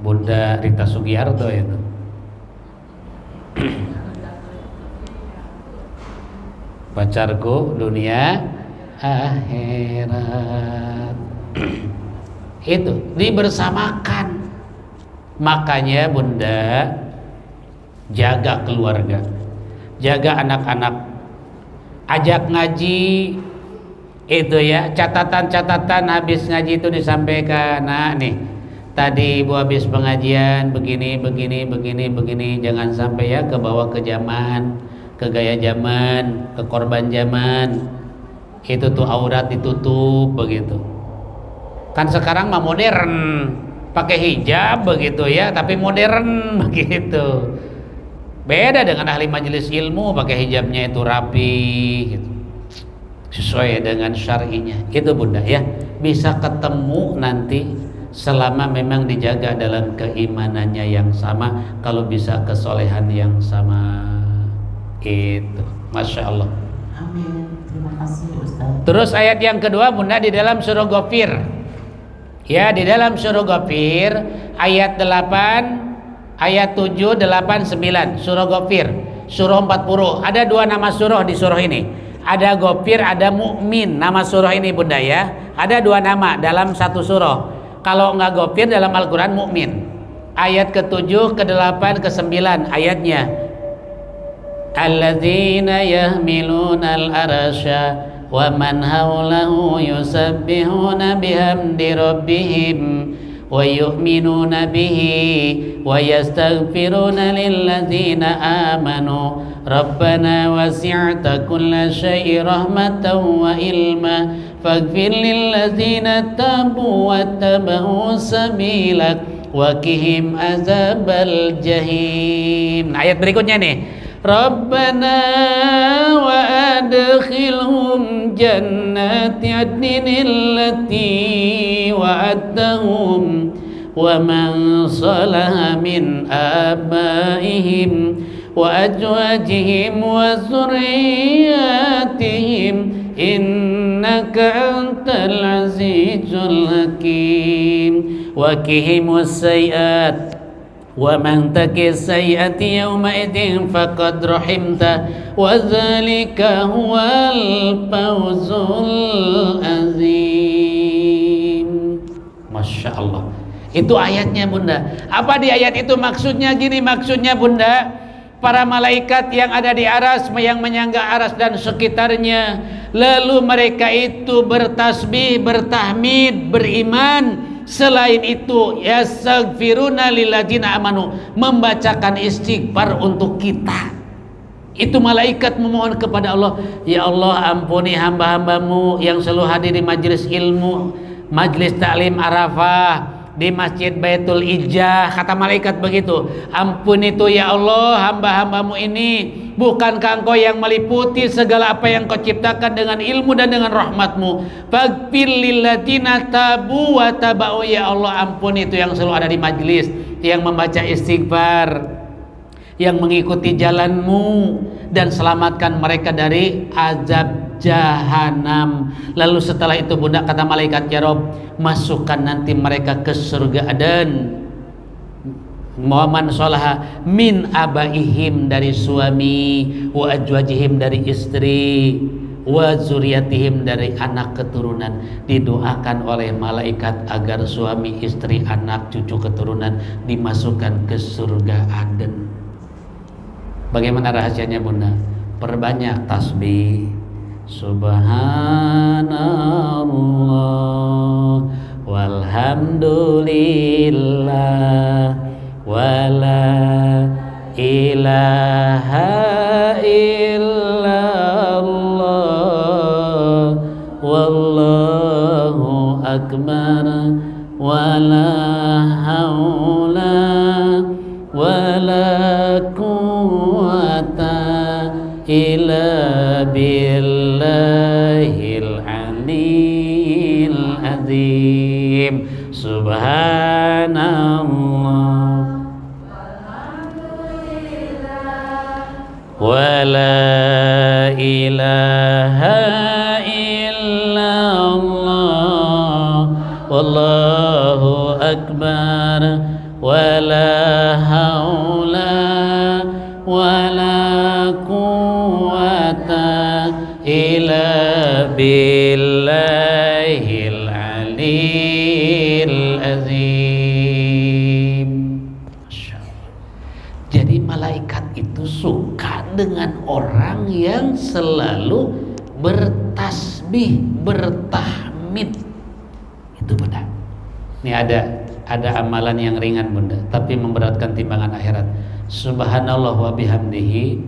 Bunda Rita Sugiarto itu. Pacarku dunia akhirat. Itu dibersamakan. Makanya Bunda jaga keluarga, jaga anak-anak, ajak ngaji itu ya, catatan-catatan habis ngaji itu disampaikan. Nah nih, tadi ibu habis pengajian begini, jangan sampai ya ke bawah ke zaman, ke gaya zaman, ke korban zaman. Itu tuh aurat ditutup begitu. Kan sekarang mah modern, pakai hijab begitu ya, tapi modern begitu. Beda dengan ahli majelis ilmu, pakai hijabnya itu rapi gitu, sesuai dengan syar'inya. Itu Bunda ya, bisa ketemu nanti selama memang dijaga dalam keimanannya yang sama, kalau bisa kesolehan yang sama. Itu Masya Allah. Amin. Terima kasih Ustaz. Terus ayat yang kedua Bunda di dalam surah Ghafir. Ya, di dalam surah Ghafir ayat 8, ayat 7, 8, 9. Surah Ghafir, surah 40. Ada dua nama surah di surah ini. Ada Ghafir, ada Mukmin. Nama surah ini Bunda ya. Ada dua nama dalam satu surah. Kalau enggak Ghafir dalam Al-Qur'an Mukmin. Ayat ke-7, ke-8, ke-9 ayatnya. Alladzina yahmiluna al-arsya wa man hawlahu yusabbihuna bihamdi rabbihim wa yu'minuna bihi wa yastaghfiruna lilladzina amanu rabbana wasi'ta kulla syai'in rahmatan wa ilma faghfir lilladzina tabu wattaba'u sabilak wa qihim azabal jahim. Ayat berikutnya nih, Rabbana wa adkhilhum jannati adnin allati wa'adtahum wa man salaha min abaihim wa azwajihim wa zurriyatihim innaka antal azizul hakim wa qihimus sayiat wa man taqis sayyi'ati yawma idzin faqad rahimta wa dzalika huwal fawzul azim. Masya Allah, itu ayatnya Bunda. Apa di ayat itu maksudnya? Gini maksudnya Bunda, para malaikat yang ada di aras, yang menyangga aras dan sekitarnya, lalu mereka itu bertasbih, bertahmid, beriman. Selain itu, yastaghfiruna lilladzina amanu, membacakan istighfar untuk kita. Itu malaikat memohon kepada Allah, ya Allah ampuni hamba-hambamu yang selalu hadir di majelis ilmu, majelis taklim Arafah, di Masjid Baitul Ijah. Kata malaikat begitu, ampun itu ya Allah hamba-hambamu ini, bukankah engkau yang meliputi segala apa yang kau ciptakan dengan ilmu dan dengan rahmatmu. Faghfir lilladzina tabu wa taba'u, ya Allah ampun itu yang selalu ada di majlis, yang membaca istighfar, yang mengikuti jalanmu, dan selamatkan mereka dari azab jahanam. Lalu setelah itu Bunda kata malaikat, ya Rob, masukkan nanti mereka ke surga Aden. Muhammad sholaha min abaihim, dari suami, wa ajwajihim, dari istri, wa zuriyatihim, dari anak keturunan. Didoakan oleh malaikat agar suami, istri, anak, cucu keturunan dimasukkan ke surga Aden. Bagaimana rahasianya Bunda? Perbanyak tasbih, Subhanallah walhamdulillah wala ilaha illallah wallahu akbar wala haula wala quwwata illa subhanallah wa la ilaha illallah wallahu akbar wa la haula wa la quwata illa billahil aliyil azim. Masya Allah. Jadi malaikat itu suka dengan orang yang selalu bertasbih, bertahmid. Itu Bunda. Ini ada amalan yang ringan Bunda, tapi memberatkan timbangan akhirat. Subhanallah wa bihamdihi,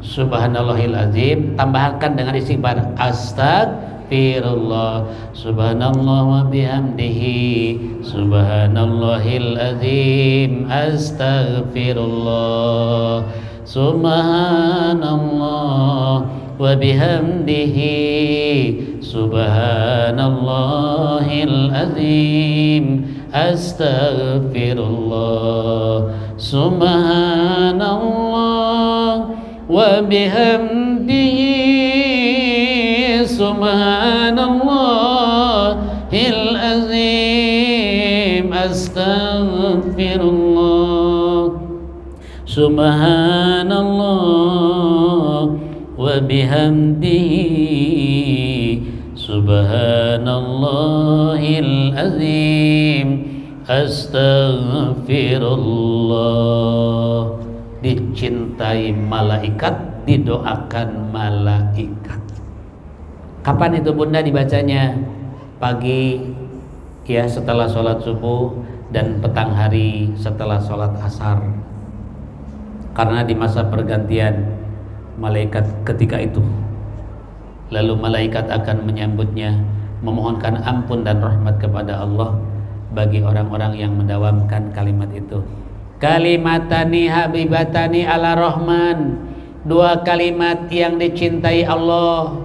subhanallahil azim, tambahkan dengan istighfar astagfirullah, subhanallah wa bihamdihi, subhanallahil azim, astagfirullah, subhanallah wa bihamdihi, subhanallahil azim, astagfirullah, subhanallah wa bihamdihi, subhanallahil azim, astagfirullah, subhanallah wa bihamdihi, subhanallahil azim, astagfirullah. Dicintai malaikat, didoakan malaikat. Kapan itu Bunda dibacanya? Pagi ya setelah sholat subuh dan petang hari setelah sholat asar. Karena di masa pergantian malaikat ketika itu, lalu malaikat akan menyambutnya, memohonkan ampun dan rahmat kepada Allah bagi orang-orang yang mendawamkan kalimat itu. Kalimatani habibatani ala rahman, dua kalimat yang dicintai Allah,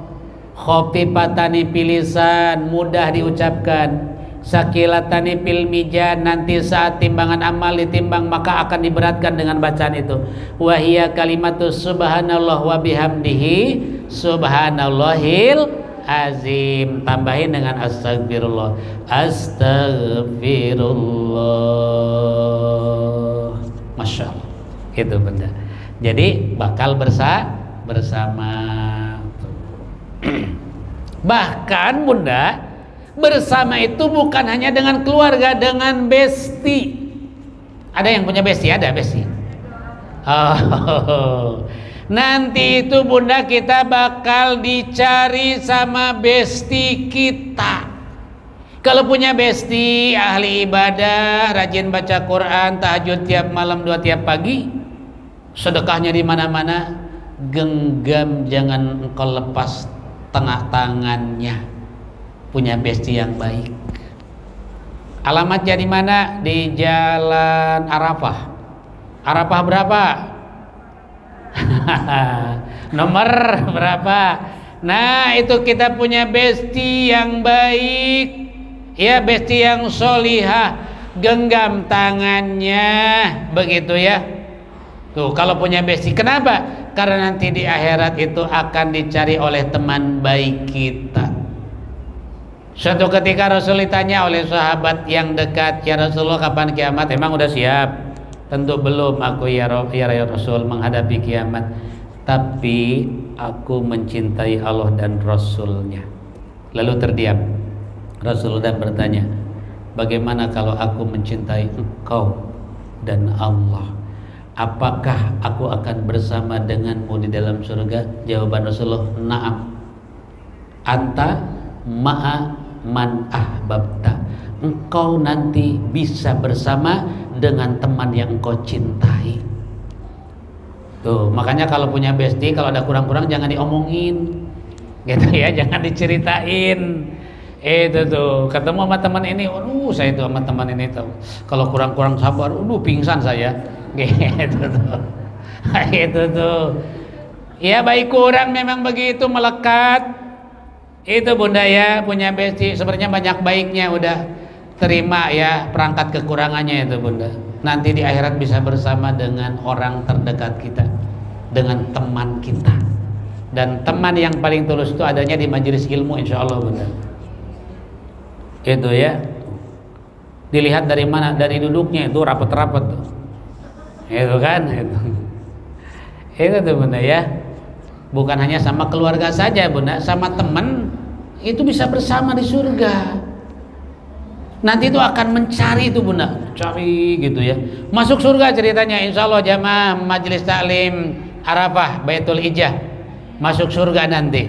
khofifatani pilisan, mudah diucapkan, sakilatani fil mizan, nanti saat timbangan amal ditimbang maka akan diberatkan dengan bacaan itu. Wahia kalimatus subhanallah wa bihamdihi, subhanallahil azim, tambahin dengan astagfirullah, astagfirullah. Masya Allah, itu Bunda. Jadi bakal bersama. Bahkan Bunda, bersama itu bukan hanya dengan keluarga, dengan besti. Ada yang punya besti? Ada besti? Oh, nanti itu Bunda kita bakal dicari sama besti kita. Kalau punya besti ahli ibadah, rajin baca Quran, tahajud tiap malam 2 tiap pagi, sedekahnya di mana-mana, genggam jangan engkau lepas tengah tangannya. Punya besti yang baik. Alamatnya di mana? Di Jalan Arafah. Arafah berapa? Nomor berapa? Nah, itu kita punya besti yang baik. Ya, besti yang solihah, genggam tangannya, begitu ya. Tuh, kalau punya besti, kenapa? Karena nanti di akhirat itu akan dicari oleh teman baik kita. Suatu ketika Rasul ditanya oleh sahabat yang dekat, ya Rasulullah kapan kiamat? Emang udah siap? Tentu belum aku ya Rasul menghadapi kiamat. Tapi aku mencintai Allah dan Rasulnya. Lalu terdiam. Rasulullah bertanya, bagaimana kalau aku mencintai engkau dan Allah? Apakah aku akan bersama denganmu di dalam surga? Jawaban Rasulullah, na'am. Anta ma'a man ahbabta. Engkau nanti bisa bersama dengan teman yang engkau cintai. Tuh, makanya kalau punya besti, kalau ada kurang-kurang jangan diomongin. Gitu ya, jangan diceritain. Itu tuh, ketemu sama teman ini, saya itu sama teman ini tuh. Kalau kurang-kurang sabar, pingsan saya. Gitu tuh. Itu tuh. Ya baik kurang memang begitu melekat. Itu Bunda ya, punya besti sebenarnya banyak baiknya udah. terima ya perangkat kekurangannya itu Bunda. Nanti di akhirat bisa bersama dengan orang terdekat kita, dengan teman kita. Dan teman yang paling tulus itu adanya di majelis ilmu, insya Allah Bunda. Itu ya. Dilihat dari mana? Dari duduknya itu rapat-rapat tuh. Itu kan? Itu tuh Bunda ya. Bukan hanya sama keluarga saja Bunda, sama teman itu bisa bersama di surga. Nanti itu akan mencari itu Bunda, cari gitu ya. Masuk surga ceritanya, insya Allah jamaah majelis taklim Arafah Baitul Ijah masuk surga nanti.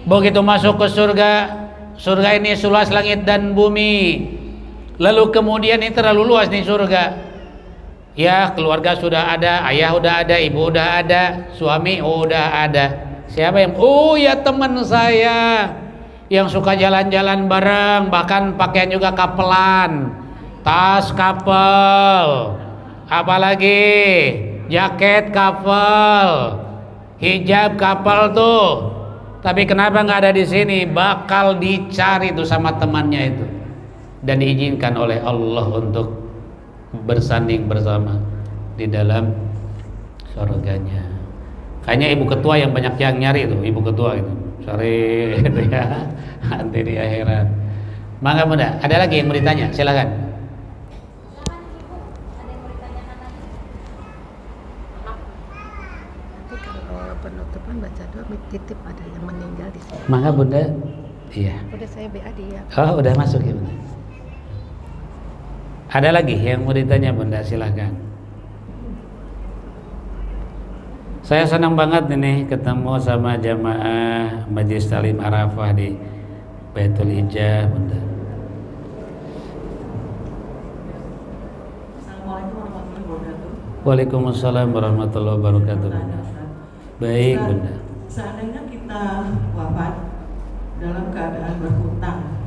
Begitu masuk ke surga, surga ini seluas langit dan bumi. Lalu kemudian ini terlalu luas nih surga. Ya keluarga sudah ada, ayah udah ada, ibu udah ada, suami udah ada. Siapa yang? Oh ya teman saya yang suka jalan-jalan bareng, bahkan pakaian juga kapelan, tas kapel, apalagi jaket kapel, hijab kapel tuh. Tapi kenapa nggak ada di sini? Bakal dicari tuh sama temannya itu, dan diizinkan oleh Allah untuk bersanding bersama di dalam surganya. Kayaknya ibu ketua yang banyak yang nyari tuh, ibu ketua itu. Sorry gitu ya, nanti di akhirat. Mangga Bunda, ada lagi yang mau ditanya? Silakan. Nanti kalau penutupan baca doa titip ada yang meninggal di sini. Mangga Bunda. Iya. Udah saya BA dia. Oh udah masuk ya Bunda. Ada lagi yang mau ditanya Bunda? Silakan. Saya senang banget ini ketemu sama jamaah Majelis Taklim Arafah di Baitul Ijah Bunda. Assalamualaikum warahmatullahi wabarakatuh. Waalaikumsalam warahmatullahi wabarakatuh. Baik Bunda. Seandainya kita wafat dalam keadaan berhutang,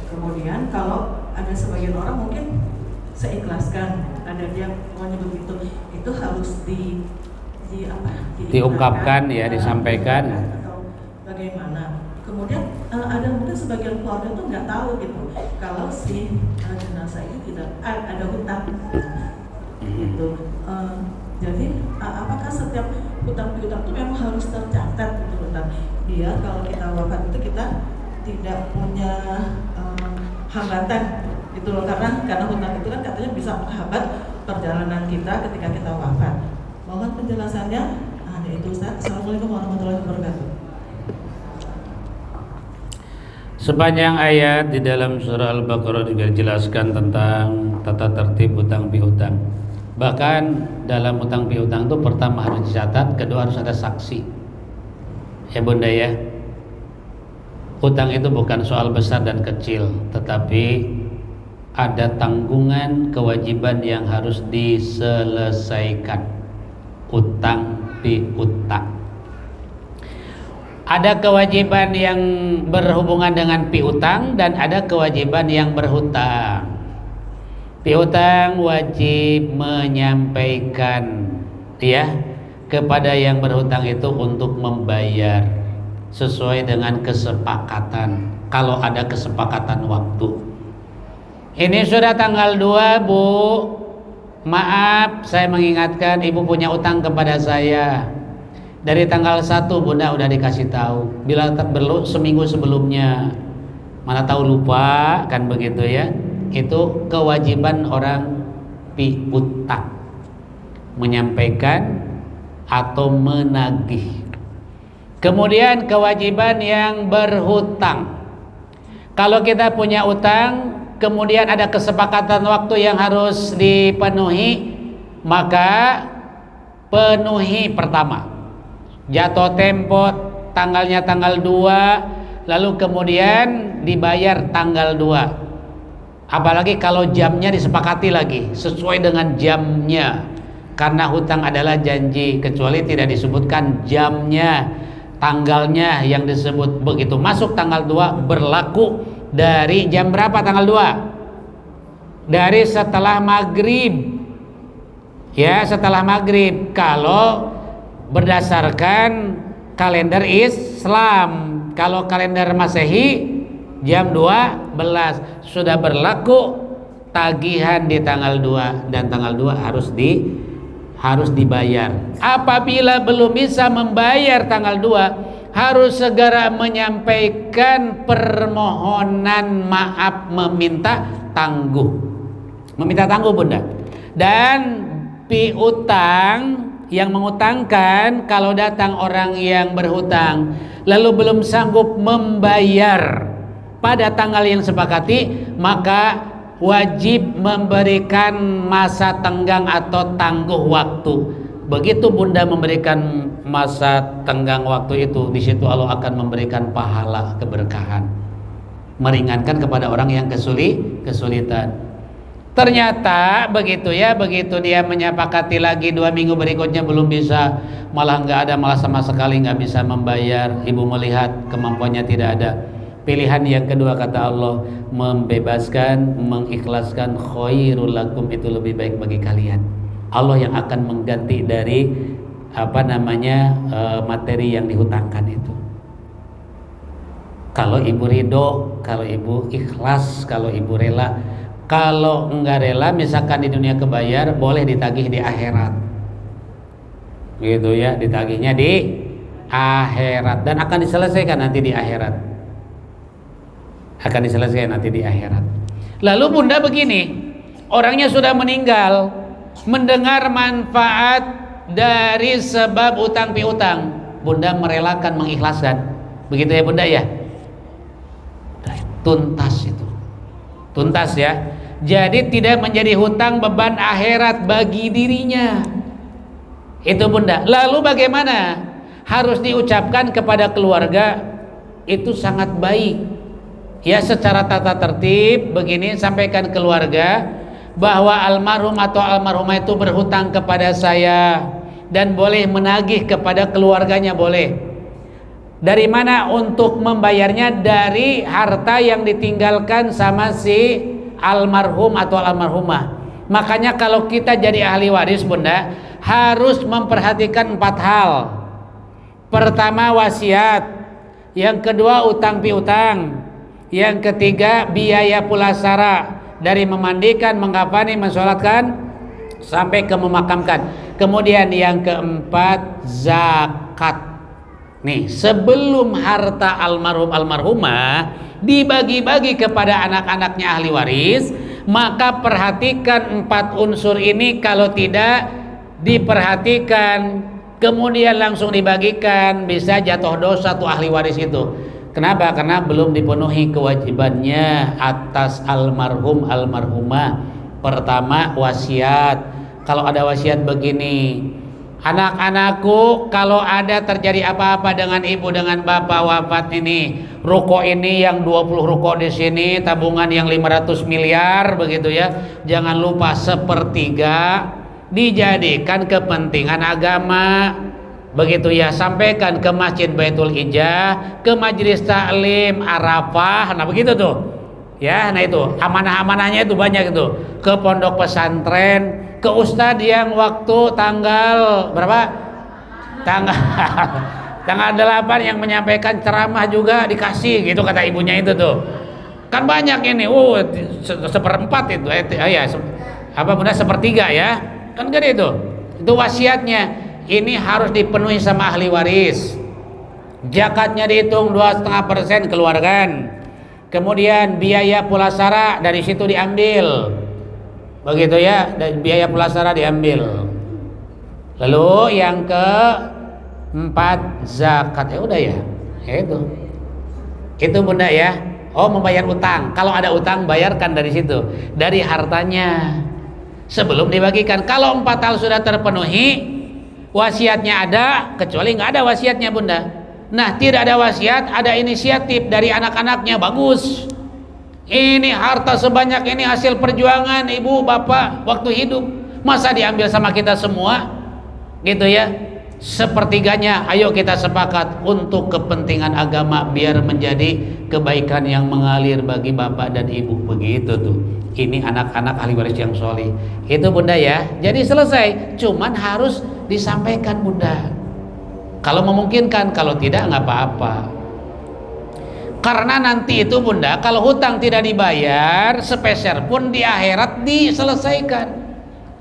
kemudian kalau ada sebagian orang mungkin seikhlaskan, ada dia maunya begitu, itu harus diungkapkan ya, disampaikan atau bagaimana. Kemudian ada mungkin sebagian keluarga tuh nggak tahu gitu kalau si jenazah itu tidak ada hutang gitu. Jadi apakah setiap hutang piutang itu memang harus tercatat gitu hutang dia, kalau kita wafat itu kita tidak punya hambatan gitu loh, karena hutang itu kan katanya bisa menghambat perjalanan kita ketika kita wafat. Mohon penjelasannya. Itu Ustaz. Assalamualaikum warahmatullahi wabarakatuh. Sepanjang ayat di dalam surah Al-Baqarah juga dijelaskan tentang tata tertib hutang piutang. Bahkan dalam hutang piutang itu pertama harus dicatat, kedua harus ada saksi. Ya Bunda ya. Hutang itu bukan soal besar dan kecil, tetapi ada tanggungan kewajiban yang harus diselesaikan. Utang piutang. Ada kewajiban yang berhubungan dengan piutang dan ada kewajiban yang berhutang. Piutang wajib menyampaikan ya kepada yang berhutang itu untuk membayar sesuai dengan kesepakatan. Kalau ada kesepakatan waktu. Ini sudah tanggal 2 Bu. Maaf, saya mengingatkan ibu punya utang kepada saya. Dari tanggal 1 Bunda udah dikasih tahu. Bila perlu seminggu sebelumnya. Mana tahu lupa kan begitu ya. Itu kewajiban orang piutang. Menyampaikan atau menagih. Kemudian kewajiban yang berhutang. Kalau kita punya utang, kemudian ada kesepakatan waktu yang harus dipenuhi, maka penuhi pertama. Jatuh tempo tanggalnya tanggal 2, lalu kemudian dibayar tanggal 2. Apalagi kalau jamnya disepakati lagi sesuai dengan jamnya. Karena hutang adalah janji, kecuali tidak disebutkan jamnya, tanggalnya yang disebut begitu. Masuk tanggal 2 berlaku dari jam berapa tanggal 2? Dari setelah maghrib. Ya, setelah maghrib. Kalau berdasarkan kalender Islam. Kalau kalender Masehi jam 12 sudah berlaku tagihan di tanggal 2 dan tanggal 2 harus dibayar. Apabila belum bisa membayar tanggal 2, harus segera menyampaikan permohonan maaf, meminta tangguh Bunda. Dan piutang yang mengutangkan, kalau datang orang yang berhutang lalu belum sanggup membayar pada tanggal yang sepakati, maka wajib memberikan masa tenggang atau tangguh waktu. Begitu Bunda memberikan masa tenggang waktu itu, di situ Allah akan memberikan pahala keberkahan, meringankan kepada orang yang kesulitan. Ternyata begitu dia menyepakati lagi 2 minggu berikutnya belum bisa, malah malah sama sekali nggak bisa membayar. Ibu melihat kemampuannya tidak ada. Pilihan yang kedua kata Allah, membebaskan, mengikhlaskan, khairul lakum, itu lebih baik bagi kalian. Allah yang akan mengganti dari materi yang dihutangkan itu. Kalau ibu ridho, kalau ibu ikhlas, kalau ibu rela. Kalau enggak rela, misalkan di dunia kebayar, boleh ditagih di akhirat, gitu ya, ditagihnya di akhirat dan akan diselesaikan nanti di akhirat. Lalu Bunda begini, orangnya sudah meninggal, mendengar manfaat dari sebab utang piutang, Bunda merelakan, mengikhlaskan, begitu ya Bunda ya, tuntas ya. Jadi tidak menjadi hutang beban akhirat bagi dirinya. Itu Bunda. Lalu bagaimana? Harus diucapkan kepada keluarga, itu sangat baik. Ya, secara tata tertib begini, sampaikan keluarga bahwa almarhum atau almarhumah itu berhutang kepada saya dan boleh menagih kepada keluarganya, boleh. Dari mana untuk membayarnya? Dari harta yang ditinggalkan sama si almarhum atau almarhumah. Makanya kalau kita jadi ahli waris Bunda, harus memperhatikan 4 hal. Pertama wasiat, yang kedua utang piutang, yang ketiga biaya pulasara, dari memandikan, mengkafani, mensolatkan sampai ke memakamkan. Kemudian yang keempat zakat. Nih, sebelum harta almarhum almarhumah dibagi-bagi kepada anak-anaknya ahli waris, maka perhatikan 4 unsur ini. Kalau tidak diperhatikan kemudian langsung dibagikan, bisa jatuh dosa tuh ahli waris itu. Kenapa? Karena belum dipenuhi kewajibannya atas almarhum almarhumah. Pertama wasiat. Kalau ada wasiat begini, anak-anakku, kalau ada terjadi apa-apa dengan ibu dengan bapak wafat ini, ruko ini yang 20 ruko di sini, tabungan yang 500 miliar begitu ya, jangan lupa 1/3 dijadikan kepentingan agama, begitu ya, sampaikan ke Masjid Baitul Ijah, ke Majelis Taklim Arafah, nah begitu tuh ya. Nah itu amanah-amanahnya itu banyak itu, ke pondok pesantren, ke ustadz yang waktu tanggal berapa? Tanggal 8 yang menyampaikan ceramah juga dikasih gitu, kata ibunya itu tuh. Kan banyak ini, 1/4 itu, ya, Bunda 1/3 ya. Kan gede itu. Itu wasiatnya. Ini harus dipenuhi sama ahli waris. Zakatnya dihitung 2,5% keluarkan. Kemudian biaya pulasara dari situ diambil. Begitu ya, dan biaya pulasara diambil. Lalu yang keempat zakat. Ya udah ya. Itu Bunda ya. Oh, membayar utang. Kalau ada utang bayarkan dari situ, dari hartanya sebelum dibagikan. Kalau 4 hal sudah terpenuhi, wasiatnya ada, kecuali nggak ada wasiatnya Bunda. Nah, tidak ada wasiat, ada inisiatif dari anak-anaknya, bagus. Ini harta sebanyak ini hasil perjuangan ibu bapak waktu hidup, masa diambil sama kita semua gitu ya. 1/3-nya ayo kita sepakat untuk kepentingan agama, biar menjadi kebaikan yang mengalir bagi bapak dan ibu, begitu tuh. Ini anak-anak ahli waris yang solih itu Bunda ya. Jadi selesai, cuman harus disampaikan Bunda kalau memungkinkan, kalau tidak nggak apa-apa. Karena nanti itu bunda, kalau hutang tidak dibayar sepeser pun di akhirat diselesaikan.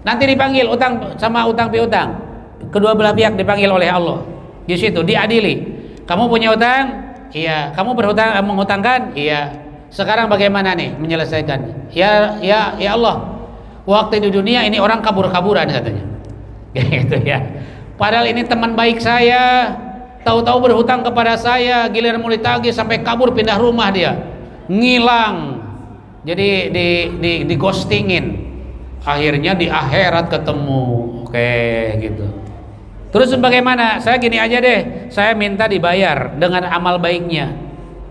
Nanti dipanggil utang sama utang piutang, kedua belah pihak dipanggil oleh Allah. Di situ diadili. Kamu punya utang? Iya. Kamu berhutang menghutangkan? Iya. Sekarang bagaimana nih menyelesaikan? Ya Allah. Waktu di dunia ini orang kabur-kaburan katanya. Gitu ya. Padahal ini teman baik saya. Tahu-tahu berhutang kepada saya, giliran mau ditagih sampai kabur pindah rumah dia, ngilang, jadi di ghostingin, akhirnya di akhirat ketemu, oke gitu. Terus bagaimana? Saya gini aja deh, saya minta dibayar dengan amal baiknya.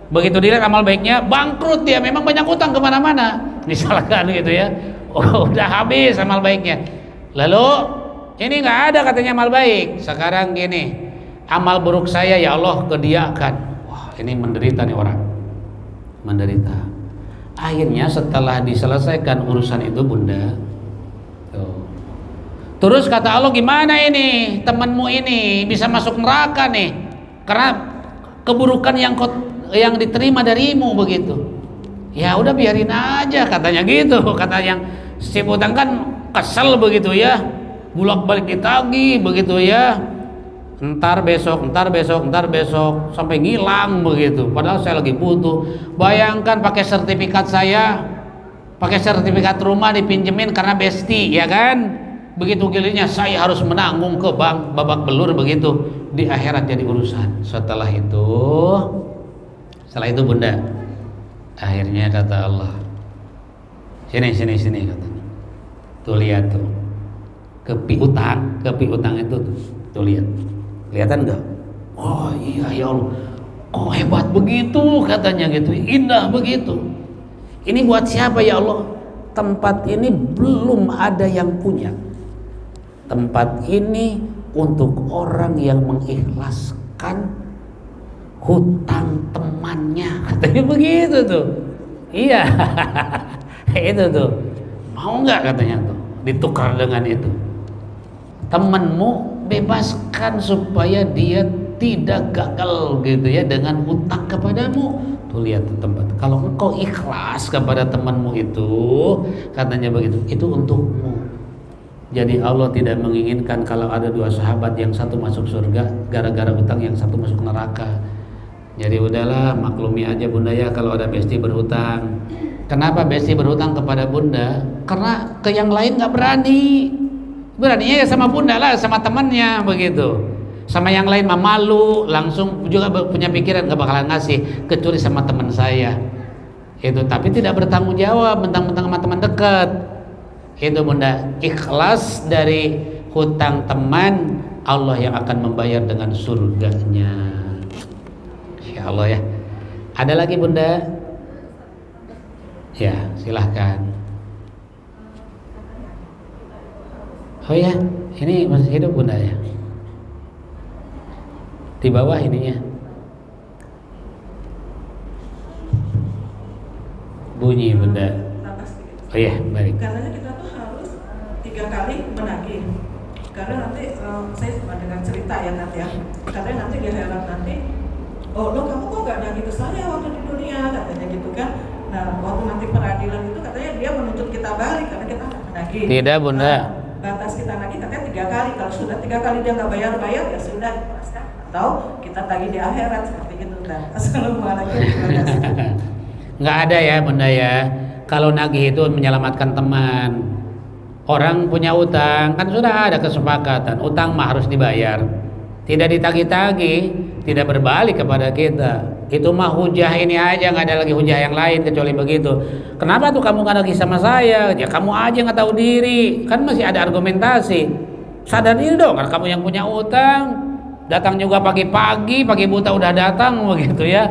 Begitu dilihat amal baiknya, bangkrut dia, memang banyak utang kemana-mana, misalkan gitu ya. Oh, udah habis amal baiknya. Lalu ini nggak ada katanya amal baik. Sekarang gini. Amal buruk saya ya Allah kediakan. Wah, ini menderita nih orang. Menderita. Akhirnya setelah diselesaikan urusan itu bunda, tuh. Terus kata Allah, gimana ini temanmu ini bisa masuk neraka nih karena keburukan yang diterima darimu begitu. Ya udah biarin aja katanya gitu. Kata yang si utang kan kesel begitu ya, bolak-balik ditagih begitu ya. Ntar besok sampai ngilang begitu. Padahal saya lagi butuh. Bayangkan pakai sertifikat saya, pakai sertifikat rumah dipinjemin karena besti, ya kan? Begitu gilirannya saya harus menanggung ke bank babak belur begitu. Di akhirat jadi urusan. Setelah itu bunda, akhirnya kata Allah, sini katanya. Tuh lihat tuh, kepi utang itu tuh lihat. Kelihatan enggak? Oh iya ya Allah, kok hebat begitu katanya gitu, indah begitu. Ini buat siapa ya Allah? Tempat ini belum ada yang punya. Tempat ini untuk orang yang mengikhlaskan hutang temannya, katanya begitu tuh. Iya, itu tuh. Mau nggak katanya tuh ditukar dengan itu? Temanmu bebaskan supaya dia tidak gagal gitu ya dengan hutang kepadamu. Tuh lihat tuh tempat. Kalau engkau ikhlas kepada temanmu itu, katanya begitu, itu untukmu. Jadi Allah tidak menginginkan kalau ada dua sahabat yang satu masuk surga gara-gara hutang, yang satu masuk neraka. Jadi udahlah, maklumi aja bunda ya kalau ada besti berhutang. Kenapa besti berhutang kepada bunda? Karena ke yang lain nggak berani. Beraninya ya sama bunda lah, sama temannya begitu. Sama yang lain mah malu, langsung juga punya pikiran gak bakalan ngasih, kecuali sama teman saya. Itu tapi tidak bertanggung jawab, mentang-mentang sama teman dekat. Itu bunda, ikhlas dari hutang teman, Allah yang akan membayar dengan surganya. Ya Allah ya. Ada lagi bunda? Ya, silahkan. Oh ya, ini masih hidup bunda ya. Di bawah ininya. Bunyi bunda. Oh iya, baik. Katanya kita tuh harus 3 kali menagih. Karena nanti saya cuma dengan cerita ya nanti ya. Katanya nanti di akhirat nanti, oh lo kamu kok gak nagih ke saya waktu di dunia, katanya gitu kan. Nah waktu nanti peradilan itu katanya dia menuntut kita balik karena kita gak menagih. Tidak bunda. Batas kita nagih katanya 3 kali. Kalau sudah 3 kali dia nggak bayar ya sudah dilepaskan. Atau kita tagih di akhirat seperti itu. Assalamualaikum. Nggak ada ya bunda ya. Kalau nagih itu menyelamatkan teman. Orang punya utang kan sudah ada kesepakatan. Utang mah harus dibayar. Tidak ditagih-tagih, tidak berbalik kepada kita. Itu mah hujah ini aja, nggak ada lagi hujah yang lain kecuali begitu. Kenapa tuh kamu nggak lagi sama saya? Ya kamu aja nggak tahu diri. Kan masih ada argumentasi. Sadar diri dong, karena kamu yang punya utang. Datang juga pagi-pagi, pagi buta udah datang begitu ya.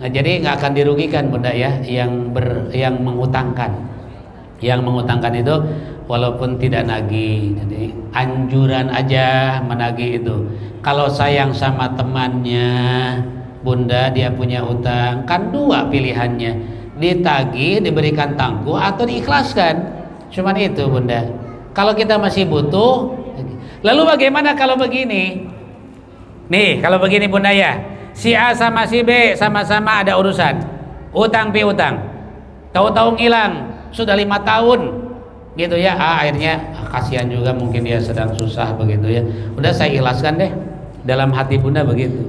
Nah, jadi nggak akan dirugikan bunda ya, yang mengutangkan. Yang mengutangkan itu walaupun tidak nagih. Jadi anjuran aja menagih itu. Kalau sayang sama temannya, bunda dia punya utang, kan 2 pilihannya, ditagih, diberikan tangguh, atau diikhlaskan. Cuman itu bunda. Kalau kita masih butuh, lalu bagaimana kalau begini? Nih kalau begini bunda ya, Si A sama si B sama-sama ada urusan utang piutang, tahu-tahu ngilang sudah 5 tahun gitu ya. Akhirnya kasihan juga, mungkin dia sedang susah begitu ya. Udah saya ikhlaskan deh, dalam hati bunda begitu,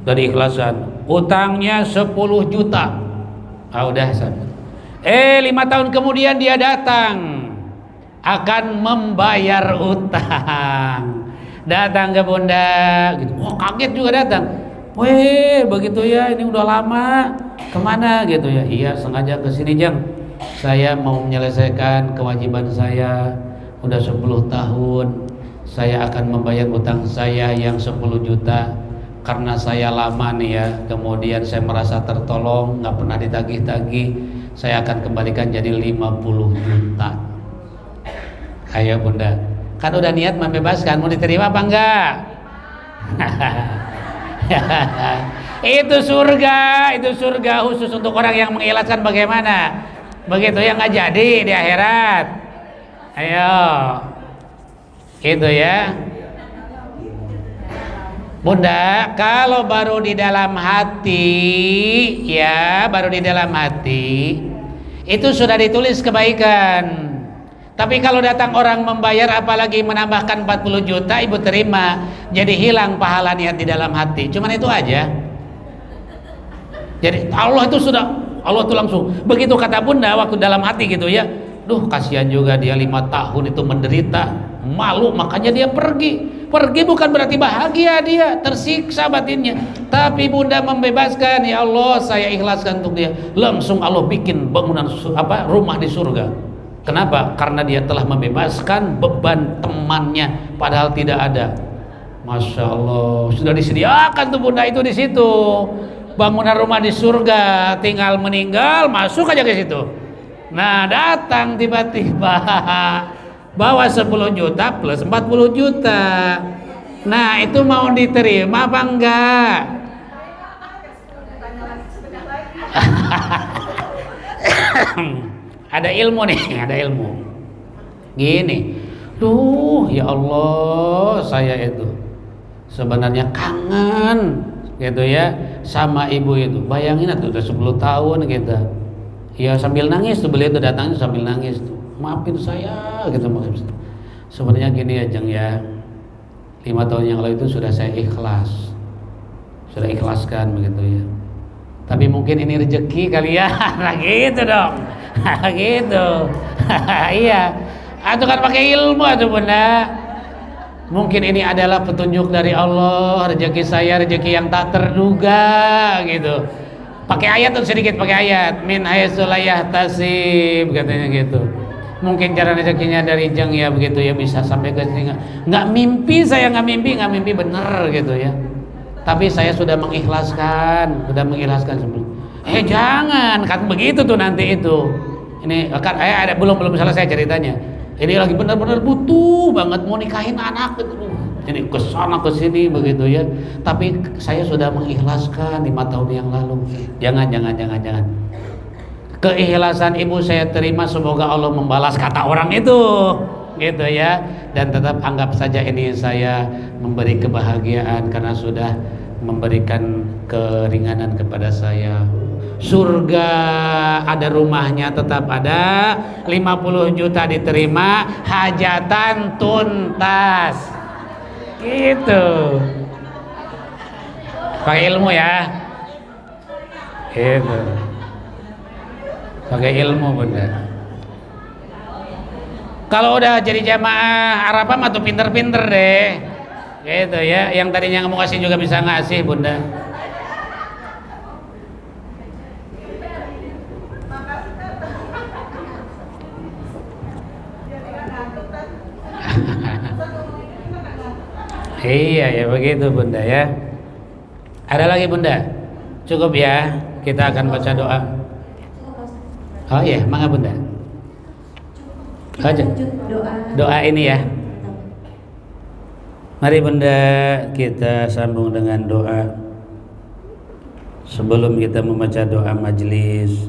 dari ikhlasan. Utangnya 10 juta. Udah 5 tahun kemudian dia datang akan membayar utang. Datang ke bunda gitu. Kaget juga datang. Weh, begitu ya, ini udah lama. Kemana gitu ya? Iya, sengaja ke sini Jang. Saya mau menyelesaikan kewajiban saya. Udah 10 tahun saya akan membayar utang saya yang 10 juta. Karena saya lama nih ya, kemudian saya merasa tertolong, nggak pernah ditagih-tagih. Saya akan kembalikan jadi 50 juta. Ayo bunda, kan udah niat membebaskan, mau diterima apa enggak? Itu surga khusus untuk orang yang mengikhlaskan. Bagaimana? Begitu ya, nggak jadi di akhirat. Ayo, itu ya. Bunda, kalau baru di dalam hati ya, baru di dalam hati itu sudah ditulis kebaikan. Tapi kalau datang orang membayar apalagi menambahkan 40 juta, ibu terima, jadi hilang pahala niat di dalam hati. Cuman itu aja. Jadi Allah itu langsung begitu kata bunda waktu dalam hati gitu ya. Duh, kasihan juga dia 5 tahun itu menderita, malu, makanya dia pergi. Pergi bukan berarti bahagia, dia tersiksa batinnya. Tapi bunda membebaskan, ya Allah saya ikhlaskan untuk dia. Langsung Allah bikin bangunan rumah di surga. Kenapa? Karena dia telah membebaskan beban temannya padahal tidak ada. Masya Allah, sudah disediakan tuh bunda itu di situ. Bangunan rumah di surga, tinggal meninggal masuk aja ke situ. Nah, datang tiba-tiba bawa 10 juta plus 40 juta. Nah, itu mau diterima apa enggak? Ada ilmu nih, ada ilmu. Gini, duh ya Allah, saya itu sebenarnya kangen gitu ya sama ibu itu. Bayangin itu udah 10 tahun kita. Ya sambil nangis tuh, beliau tuh datangnya sambil nangis tuh. Maafin saya gitu. Sebenarnya gini ya Jeng ya, 5 tahun yang lalu itu sudah saya ikhlas, sudah ikhlaskan begitu ya. Tapi mungkin ini rezeki kali ya. Nah gitu dong. Gitu. Iya. Itu kan pakai ilmu tuh bunda. Mungkin ini adalah petunjuk dari Allah, rezeki saya rezeki yang tak terduga gitu. Pakai ayat tuh sedikit, pakai ayat min haitsu la yahtasib katanya gitu. Mungkin cara rezekinya dari Jeng ya begitu ya, bisa sampai ke sini. Nggak mimpi, saya nggak mimpi bener gitu ya. Tapi saya sudah mengikhlaskan sebelum. Jangan kan begitu tuh nanti itu. Ini kan ada belum selesai ceritanya. Ini lagi benar-benar butuh banget mau nikahin anak gitu. Jadi kesana kesini begitu ya. Tapi saya sudah mengikhlaskan 5 tahun yang lalu. Jangan. Keikhlasan ibu saya terima, semoga Allah membalas kata orang itu. Gitu ya. Dan tetap anggap saja ini saya memberi kebahagiaan karena sudah memberikan keringanan kepada saya. Surga ada rumahnya, tetap ada, 50 juta diterima, hajatan tuntas. Gitu. Pakai ilmu ya. Gitu. Pakai ilmu bunda. Kalau udah jadi jamaah Arafah mah tuh pinter-pinter deh. Gitu ya, yang tadinya nggak mau kasih juga bisa ngasih bunda. Iya ya begitu bunda ya. Ada lagi bunda? Cukup ya, kita akan baca doa. Oh iya, mangga bunda. Doa ini ya. Mari bunda kita sambung dengan doa. Sebelum kita membaca doa majelis,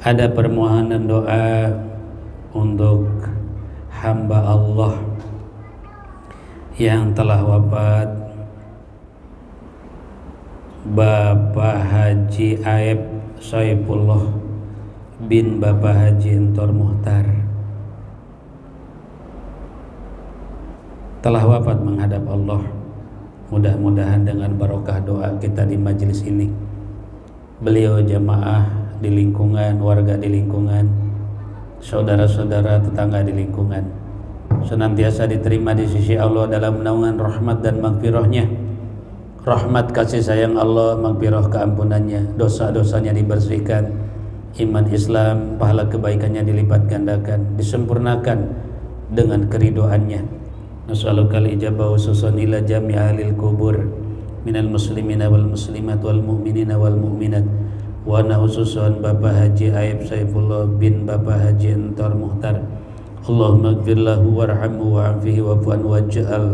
ada permohonan doa untuk hamba Allah yang telah wafat Bapak Haji Aib Saifullah bin Bapak Haji Entor Muhtar telah wafat menghadap Allah. Mudah-mudahan dengan barokah doa kita di majelis ini, beliau jamaah di lingkungan, warga di lingkungan, saudara-saudara tetangga di lingkungan senantiasa diterima di sisi Allah dalam naungan rahmat dan magfirahnya. Rahmat kasih sayang Allah, magfirah keampunannya, dosa-dosanya dibersihkan, iman Islam, pahala kebaikannya dilipat gandakan, disempurnakan dengan keridoannya. Nas'alukal ijabah khususan ila jami' ahlil kubur minal muslimina wal muslimat wal mu'minina wal mu'minat wa ana khususan Bapak Haji Aib Saifullah bin Bapak Haji Entor Muhtar. Allahumma ighfir lahu warhamhu wa'afihi wa'fu'an waj'al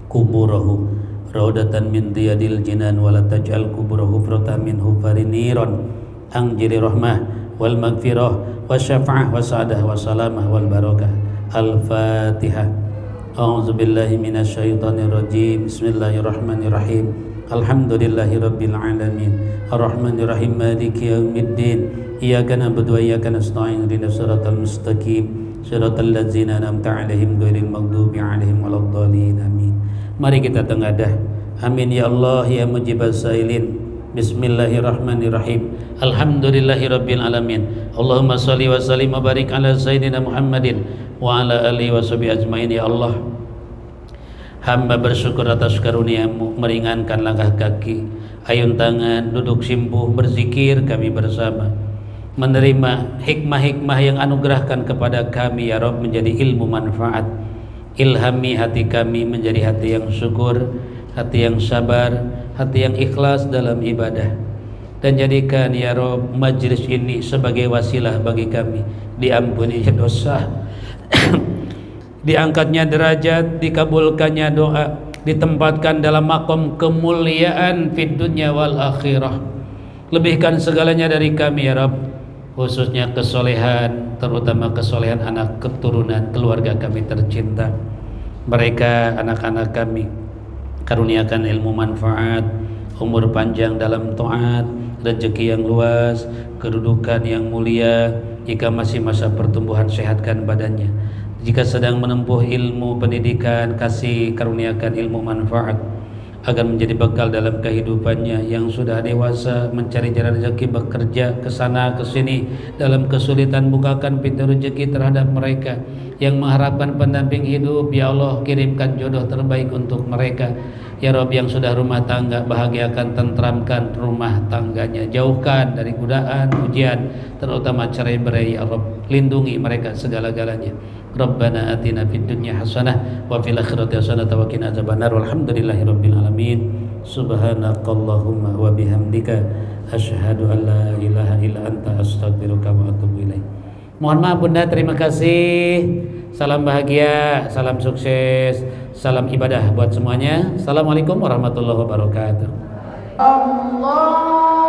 kuburahu raudatan min riyadil jinan wa la taj'al kuburahu hufratan min hufari niran anjiri rahmah wal maghfirah wa syafa'ah wa sa'adah wa salamah wal barakah. Al-Fatihah. A'udzu billahi minasy syaithanir rajim. Bismillahirrahmanirrahim. Alhamdulillahi rabbil alamin. Arrahmanir rahim maliki yaumiddin. Iyyaka na'budu wa iyyaka nasta'in. Ihdinas siratal mustaqim. Shiratal ladzina an'amta 'alaihim ghairil maghdubi 'alaihim waladdallin. Amin. Mari kita tengadah. Amin ya Allah ya mujibas sailin. Bismillahirrahmanirrahim. Alhamdulillahirabbil alamin. Allahumma shalli wa sallim wa barik ala sayyidina Muhammadin wa ala alihi wa sahbihi ajmain. Ya Allah, hamba bersyukur atas karunia-Mu meringankan langkah kaki, ayun tangan, duduk simpuh, berzikir kami bersama, menerima hikmah-hikmah yang anugerahkan kepada kami ya Rabb menjadi ilmu manfaat. Ilhami hati kami menjadi hati yang syukur, hati yang sabar, hati yang ikhlas dalam ibadah, dan jadikan ya Rabb majlis ini sebagai wasilah bagi kami diampuni dosa, diangkatnya derajat, dikabulkannya doa, ditempatkan dalam makom kemuliaan fid dunya wal akhirah. Lebihkan segalanya dari kami ya Rabb, khususnya kesolehan, terutama kesolehan anak keturunan keluarga kami tercinta. Mereka anak-anak kami karuniakan ilmu manfaat, umur panjang dalam taat, rezeki yang luas, kedudukan yang mulia. Jika masih masa pertumbuhan, sehatkan badannya. Jika sedang menempuh ilmu pendidikan, kasih karuniakan ilmu manfaat agar menjadi bekal dalam kehidupannya. Yang sudah dewasa mencari jalan rezeki, bekerja kesana kesini dalam kesulitan, bukakan pintu rezeki terhadap mereka. Yang mengharapkan pendamping hidup, ya Allah kirimkan jodoh terbaik untuk mereka. Ya Rabb, yang sudah rumah tangga, bahagiakan, tentramkan rumah tangganya, jauhkan dari godaan, ujian, terutama cerai berai. Ya Rabb, lindungi mereka segala-galanya. Rabbana atina fid dunya hasanah wa fil akhirati hasanah wa qina adzabannar. Walhamdulillahirabbil alamin. Subhanakallahumma wa bihamdika asyhadu an la ilaha illa anta astaghfiruka wa atubu ilaik. Mohon maaf Bunda, terima kasih. Salam bahagia, salam sukses, salam ibadah buat semuanya. Assalamualaikum warahmatullahi wabarakatuh. Allah